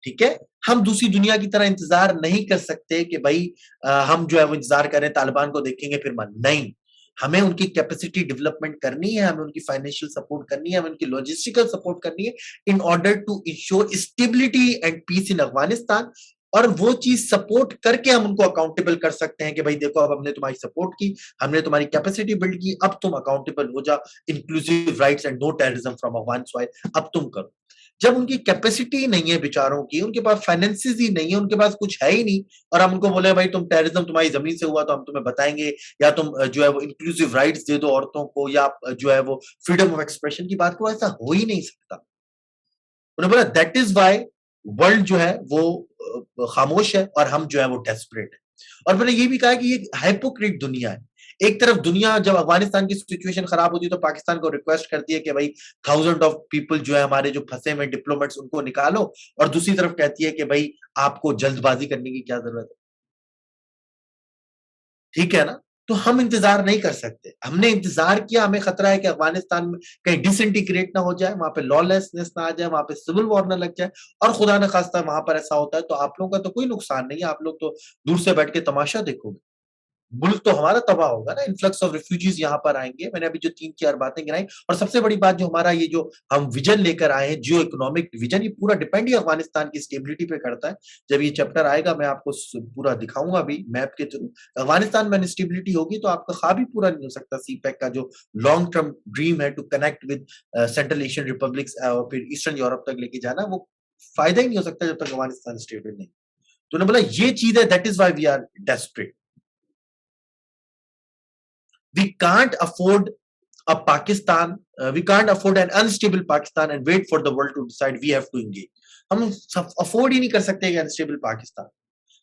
ठीक है, हम दूसरी दुनिया की तरह इंतजार नहीं कर सकते कि भाई हम जो है वो इंतजार करें तालिबान को देखेंगे फिर मन नहीं। हमें उनकी कैपेसिटी डेवलपमेंट करनी है, हमें उनकी फाइनेंशियल सपोर्ट करनी है, हमें उनकी लॉजिस्टिकल सपोर्ट करनी है in order to ensure stability and peace in Afghanistan. और वो चीज सपोर्ट करके हम उनको अकाउंटेबल कर सकते हैं कि भाई देखो अब हमने तुम्हारी सपोर्ट की, हमने तुम्हारी कैपेसिटी बिल्ड की, अब तुम अकाउंटेबल हो जाओ, inclusive rights and no terrorism from Afghan soil, अब तुम करो। जब उनकी कैपेसिटी नहीं है बेचारों की, उनके पास फाइनेंसिस ही नहीं है, उनके पास कुछ है ही नहीं, और हम उनको बोले भाई तुम टेररिज्म तुम्हारी जमीन से हुआ तो हम तुम्हें बताएंगे, या तुम जो है वो इंक्लूसिव राइट्स दे दो औरतों को, या जो है वो फ्रीडम ऑफ एक्सप्रेशन की बात करो, ऐसा हो ही नहीं सकता। उन्होंने बोला दैट इज वाई वर्ल्ड जो है वो खामोश है और हम जो है वो डेस्परेट है। और मैंने ये भी कहा कि ये हाइपोक्रिट दुनिया है। एक तरफ दुनिया जब अफगानिस्तान की सिचुएशन खराब होती है तो पाकिस्तान को रिक्वेस्ट करती है कि भाई थाउजेंड ऑफ पीपल जो है हमारे जो फंसे हुए डिप्लोमेट्स उनको निकालो, और दूसरी तरफ कहती है कि भाई आपको जल्दबाजी करने की क्या जरूरत है। ठीक है ना, तो हम इंतजार नहीं कर सकते। हमने इंतजार किया, हमें खतरा है कि अफगानिस्तान में कहीं डिसइंटीग्रेट ना हो जाए, वहां पे लॉलेसनेस ना आ जाए, वहां पे सिविल वॉर ना लग जाए, और खुदा न खास्ता वहां पर ऐसा होता है तो आप लोगों का तो कोई नुकसान नहीं है, आप लोग तो दूर से बैठ के तमाशा देखोगे। मुल्क तो हमारा तबाह होगा ना, इन्फ्लक्स ऑफ रिफ्यूजीज यहाँ पर आएंगे। मैंने अभी जो 3-4 बातें गिनाई, और सबसे बड़ी बात जो हमारा ये जो हम विजन लेकर आए हैं, जियो इकोनॉमिक विजन, ये पूरा डिपेंड ही अफगानिस्तान की स्टेबिलिटी पे करता है। जब ये चैप्टर आएगा मैं आपको पूरा दिखाऊंगा अभी मैप के थ्रू। अफगानिस्तान में स्टेबिलिटी होगी तो आपका ख्वाब ही पूरा नहीं हो सकता। सीपैक का जो लॉन्ग टर्म ड्रीम है to connect with central Asian republics और फिर ईस्टर्न यूरोप तक लेके जाना, वो फायदा ही नहीं हो सकता जब तक अफगानिस्तान स्टेबल नहीं। तो उन्होंने बोला ये चीज है, that is why we are desperate. We can't afford a Pakistan, we can't afford an unstable Pakistan and wait for the world to decide. We have to engage. हम अफोर्ड ही नहीं कर सकते अनस्टेबल पाकिस्तान।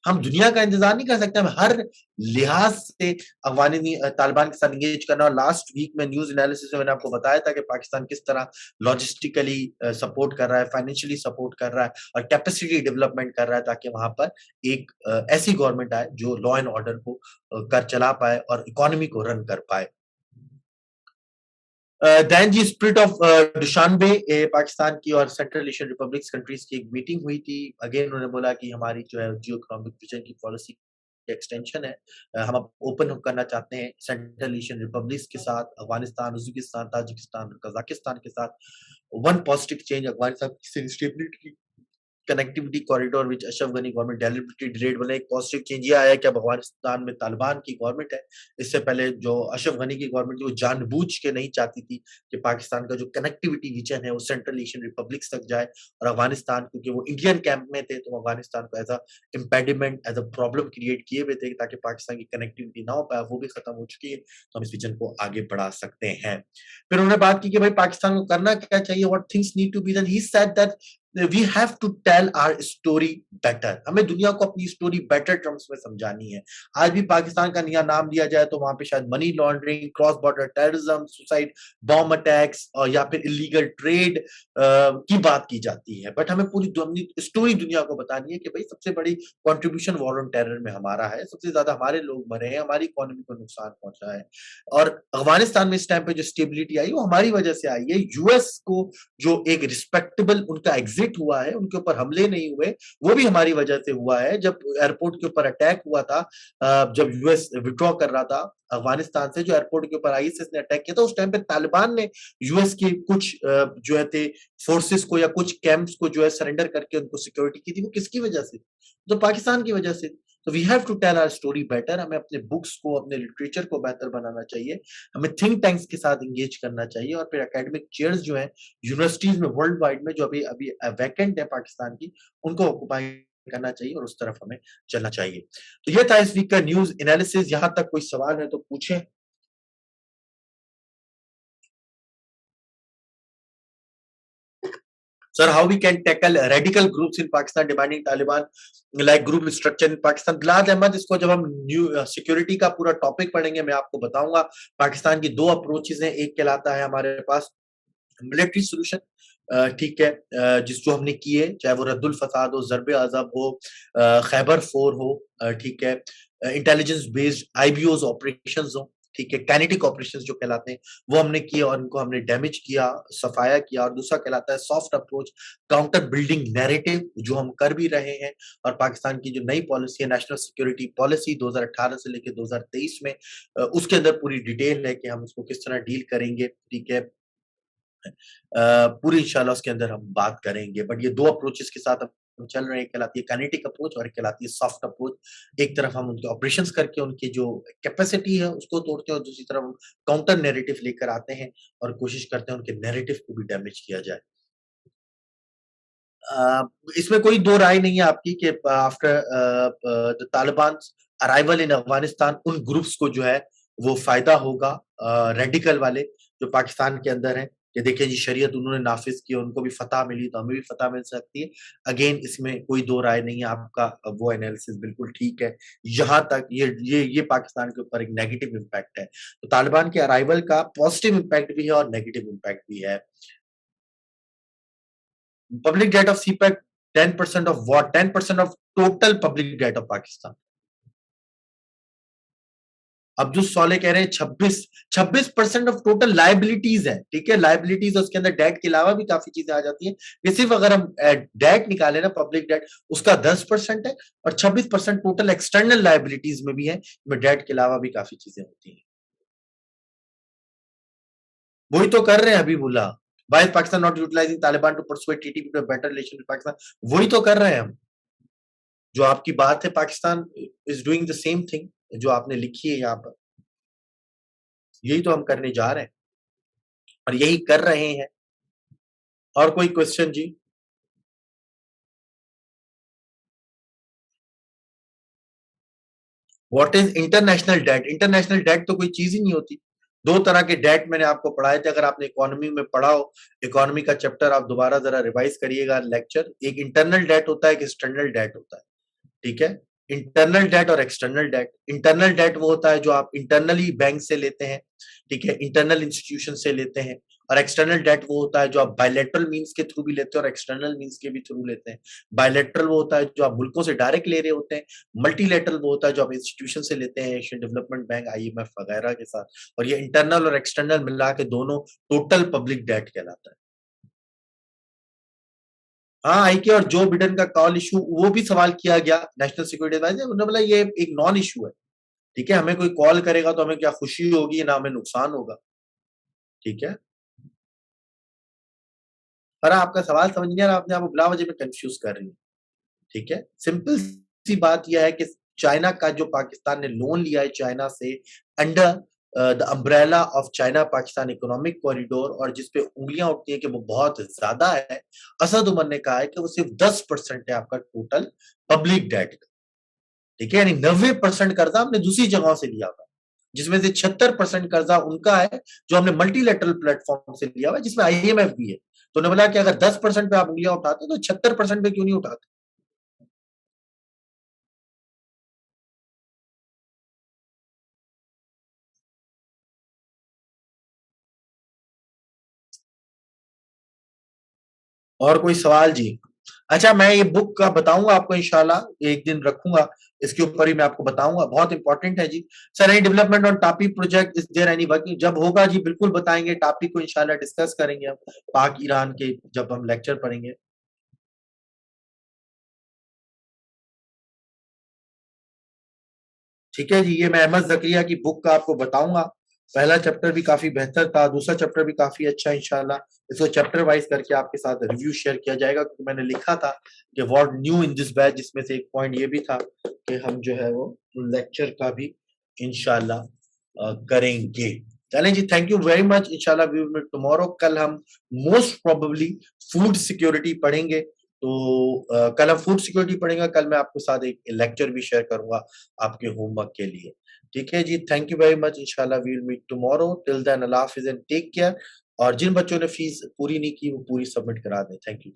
हम दुनिया का इंतजार नहीं कर सकते, हम हर लिहाज से अफगानी तालिबान के साथ इंगेज करना। और लास्ट वीक में न्यूज एनालिसिस में मैंने आपको बताया था कि पाकिस्तान किस तरह लॉजिस्टिकली सपोर्ट कर रहा है, फाइनेंशियली सपोर्ट कर रहा है और कैपेसिटी डेवलपमेंट कर रहा है, ताकि वहां पर एक ऐसी गवर्नमेंट आए जो लॉ एंड ऑर्डर को कर चला पाए और इकोनॉमी को रन कर पाए। Then the spirit of Dushanbe, Pakistan की और सेंट्रल एशियन रिपब्लिक्स कंट्रीज की एक मीटिंग हुई थी। अगेन उन्होंने बोला कि हमारी जो है जियो इकोनॉमिक विजन की पॉलिसी एक्सटेंशन है, हम अब ओपन करना चाहते हैं सेंट्रल एशियन रिपब्लिक्स के साथ, अफगानिस्तान, उज्बेकिस्तान, ताजिकिस्तान, कजाकिस्तान के साथ। One positive change Afghanistan stability connectivity corridor which Ashraf Ghani government deliberately delayed बने। एक पॉजिटिव चेंज ये आया कि अब अफगानिस्तान में तालिबान की गवर्नमेंट है। इससे पहले जो अशरफ गनी की गवर्नमेंट थी वो जानबूझ के नहीं चाहती थी कि पाकिस्तान का जो कनेक्टिविटी रीजन है वो सेंट्रल एशियन रिपब्लिक्स तक जाए, और अफगानिस्तान क्योंकि वो इंडियन कैंप में थे तो अफगानिस्तान को as a impediment as a problem create किए हुए थे ताकि पाकिस्तान की कनेक्टिविटी ना हो पाए। वो भी खत्म हो चुकी है, तो हम इस विजन को आगे बढ़ा सकते हैं। फिर उन्होंने बात की कि भाई पाकिस्तान को करना क्या चाहिए, what things need to be done. He said that we have to tell our story better. हमें दुनिया को अपनी स्टोरी बेटर टर्म्स में समझानी है। आज भी पाकिस्तान का नया नाम लिया जाए तो वहां पे शायद money laundering, cross border terrorism, suicide bomb attacks और या फिर इलीगल ट्रेड की बात की जाती है। बट हमें पूरी स्टोरी दुनिया को बतानी है कि भाई सबसे बड़ी कंट्रीब्यूशन वॉर ऑन टेरर में हमारा है, सबसे ज्यादा हमारे लोग मरे हैं, हमारी इकोनॉमी को नुकसान पहुंचा है। और अफगानिस्तान में इस टाइम पे जो स्टेबिलिटी आई वो हमारी वजह से आई है। यूएस को जो एक रिस्पेक्टेबल उनका एग्जिट हुआ है, उनके ऊपर हमले नहीं हुए, वो भी हमारी वजह से हुआ है। जब एयरपोर्ट के ऊपर अटैक हुआ था, जब यूएस विड्रॉ कर रहा था अफगानिस्तान से, जो एयरपोर्ट के ऊपर आईएसएस ने अटैक किया था, उस टाइम पे तालिबान ने यूएस की कुछ जो है थे फोर्सेस को या कुछ कैंप्स को जो है सरेंडर करके उनको सिक्योरिटी की थी। वो किसकी वजह से? तो पाकिस्तान की वजह से। तो we have to tell our story better. हमें अपने बुक्स को, अपने लिटरेचर को बेहतर बनाना चाहिए। हमें थिंक टैंक्स के साथ एंगेज करना चाहिए, और फिर एकेडमिक चेयर्स जो है यूनिवर्सिटीज में वर्ल्ड वाइड में जो अभी अभी वैकेंट है पाकिस्तान की, उनको ऑक्युपाई करना चाहिए और उस तरफ हमें चलना चाहिए। तो ये था इस वीक का न्यूज एनालिसिस। यहां तक कोई सवाल है तो पूछें। Sir, how we can tackle radical groups in Pakistan demanding Taliban like group structure in Pakistan? Bilal Ahmad, इसको जब हम न्यू सिक्योरिटी का पूरा टॉपिक पढ़ेंगे मैं आपको बताऊंगा। पाकिस्तान की दो अप्रोचेस हैं। एक कहलाता है हमारे पास मिलिट्री सोल्यूशन, ठीक है, जिस जो हमने किए, चाहे वो रद्दुल फसाद हो, ज़रब अज़ब हो, खैबर 4 हो, ठीक है, इंटेलिजेंस बेस्ड आईबीओज ऑपरेशंस हो, ठीक है, काइनेटिक ऑपरेशंस जो कहलाते हैं, वो हमने किए और उनको हमने डैमेज किया, सफाया किया। और दूसरा कहलाता है soft approach, counter building narrative, जो हम कर भी रहे हैं। और पाकिस्तान की जो नई पॉलिसी है, नेशनल सिक्योरिटी पॉलिसी 2018 से लेकर 2023 में, उसके अंदर पूरी डिटेल है कि हम उसको किस तरह डील करेंगे, ठीक है। पूरी इंशाल्लाह उसके अंदर हम बात करेंगे। बट ये 2 अप्रोचेस के साथ हम चल रहे हैं। एक कहलाती है काइनेटिक अप्रोच और एक कहलाती है सॉफ्ट अप्रोच। एक तरफ हम उनके ऑपरेशंस करके उनकी जो कैपेसिटी है उसको तोड़ते हैं, और दूसरी तरफ हम काउंटर नैरेटिव लेकर आते हैं और कोशिश करते हैं उनके नैरेटिव को भी डैमेज किया जाए। इसमें कोई 2 राय नहीं है आपकी कि आफ्टर द तालिबान अराइवल इन अफगानिस्तान उन ग्रुप्स को जो है वो फ़ायदा होगा, रेडिकल वाले जो पाकिस्तान के अंदर हैं। कि देखिए जी, शरीयत उन्होंने नाफ़िज़ की, उनको भी फ़तह मिली तो हमें भी फ़तह मिल सकती है। अगेन इसमें कोई 2 राय नहीं है, आपका वो एनालिसिस बिल्कुल ठीक है। यहाँ तक ये पाकिस्तान के ऊपर एक नेगेटिव इम्पैक्ट है। तो तालिबान के अराइवल का पॉज़िटिव इम्पैक्ट भी है और नेगेटिव इम्पैक्ट भी है। Public debt of CPEC, 10% of what? 10% of total public debt of Pakistan. अब जो सौले कह रहे हैं 26% ऑफ टोटल लाइबिलिटीज है, ठीक है, लाइबिलिटीज उसके अंदर डेट के अलावा भी काफी चीजें आ जाती हैं। ये सिर्फ अगर हम डेट निकाले ना, पब्लिक डेट, उसका 10% है, और 26% टोटल एक्सटर्नल लाइबिलिटीज में भी है। डेट के अलावा भी काफी चीजें होती हैं। वही तो कर रहे हैं Habibullah. Why Pakistan not utilising Taliban to persuade TTP to better relation with Pakistan. वही तो कर रहे हैं हम। जो आपकी बात है, Pakistan is doing the same thing जो आपने लिखी है यहाँ पर। यही तो हम करने जा रहे हैं और यही कर रहे हैं। और कोई क्वेश्चन जी? What is international date? International date तो कोई चीज ही नहीं होती। दो तरह के डेट मैंने आपको पढ़ाए थे, अगर आपने इकोनॉमी में पढ़ा हो, इकोनॉमी का चैप्टर आप दोबारा जरा रिवाइज करिएगा लेक्चर। एक इंटरनल डेट होता है, एक एक्सटर्नल डेट होता है, ठीक है। इंटरनल डेट और एक्सटर्नल डेट। इंटरनल डेट वो होता है जो आप इंटरनली बैंक से लेते हैं, ठीक है, इंटरनल इंस्टीट्यूशन से लेते हैं। और एक्सटर्नल डेट वो होता है जो आप बायलैटरल मींस के थ्रू भी लेते हैं और एक्सटर्नल मींस के भी थ्रू लेते हैं। बायलैटरल वो होता है जो आप मुल्कों से डायरेक्ट ले रहे होते हैं। मल्टीलैटरल वो होता है जो आप इंस्टीट्यूशन से लेते हैं, एशियन डेवलपमेंट बैंक, आईएमएफ वगैरह के साथ। और ये इंटरनल और एक्सटर्नल मिला के दोनों टोटल पब्लिक डेट कहलाता है। हाँ, आई के और जो बिडेन का कॉल इशू, वो भी सवाल किया गया नेशनल सिक्योरिटी एडवाइजर। उन्होंने बोला ये एक नॉन इशू है, ठीक है, हमें कोई कॉल करेगा तो हमें क्या खुशी होगी ना हमें नुकसान होगा, ठीक है। फरा आपका सवाल समझ नहीं आ रहा, अपने आप को बिला वजह में कंफ्यूज कर रही है। ठीक है, सिंपल सी बात यह है कि चाइना का जो पाकिस्तान ने लोन लिया है चाइना से under the umbrella of China Pakistan economic corridor, और जिसपे उंगलियां उठती है कि वो बहुत ज्यादा है। असद उमर ने कहा है कि वो सिर्फ 10% है आपका टोटल पब्लिक डेट। ठीक है, यानी 90% कर्जा हमने दूसरी जगहों से लिया हुआ, जिसमें से 76% कर्जा उनका है जो हमने मल्टीलेटरल प्लेटफॉर्म से लिया हुआ है, जिसमें आईएमएफ भी है। तो उन्होंने बोला कि अगर 10% पे आप उंगलियां उठाते तो 76% पे क्यों नहीं उठाते। और कोई सवाल जी? अच्छा, मैं ये बुक का बताऊंगा आपको इंशाल्लाह, एक दिन रखूंगा, इसके ऊपर ही मैं आपको बताऊंगा, बहुत इंपॉर्टेंट है जी। Sir, any development on TAPI project, is there any working? जब होगा जी बिल्कुल बताएंगे, टापी को इंशाल्लाह डिस्कस करेंगे हम पाक ईरान के जब हम लेक्चर पढ़ेंगे। ठीक है जी, ये मैं अहमद जकरिया की बुक का आपको बताऊंगा। पहला चैप्टर भी काफी बेहतर था, दूसरा चैप्टर भी काफी अच्छा है इंशाल्लाह। इसको चैप्टर वाइज करके आपके साथ रिव्यू शेयर किया जाएगा, क्योंकि मैंने लिखा था कि what new in this batch, जिसमें से एक पॉइंट ये भी था कि हम जो है वो लेक्चर का भी इंशाल्लाह करेंगे। चलें जी, थैंक यू वेरी मच। इंशाल्लाह वी विल मीट टुमारो। कल हम मोस्ट प्रोबेबली फूड सिक्योरिटी पढ़ेंगे। तो कल हम फूड सिक्योरिटी पढ़ेंगे, कल मैं आपके साथ एक लेक्चर भी शेयर करूंगा आपके होमवर्क के लिए। ठीक है जी, थैंक यू वेरी मच। इंशाल्लाह we will meet tomorrow. Till then, अल्लाह हाफिज एंड टेक केयर। और जिन बच्चों ने फीस पूरी नहीं की वो पूरी सबमिट करा दें। Thank you.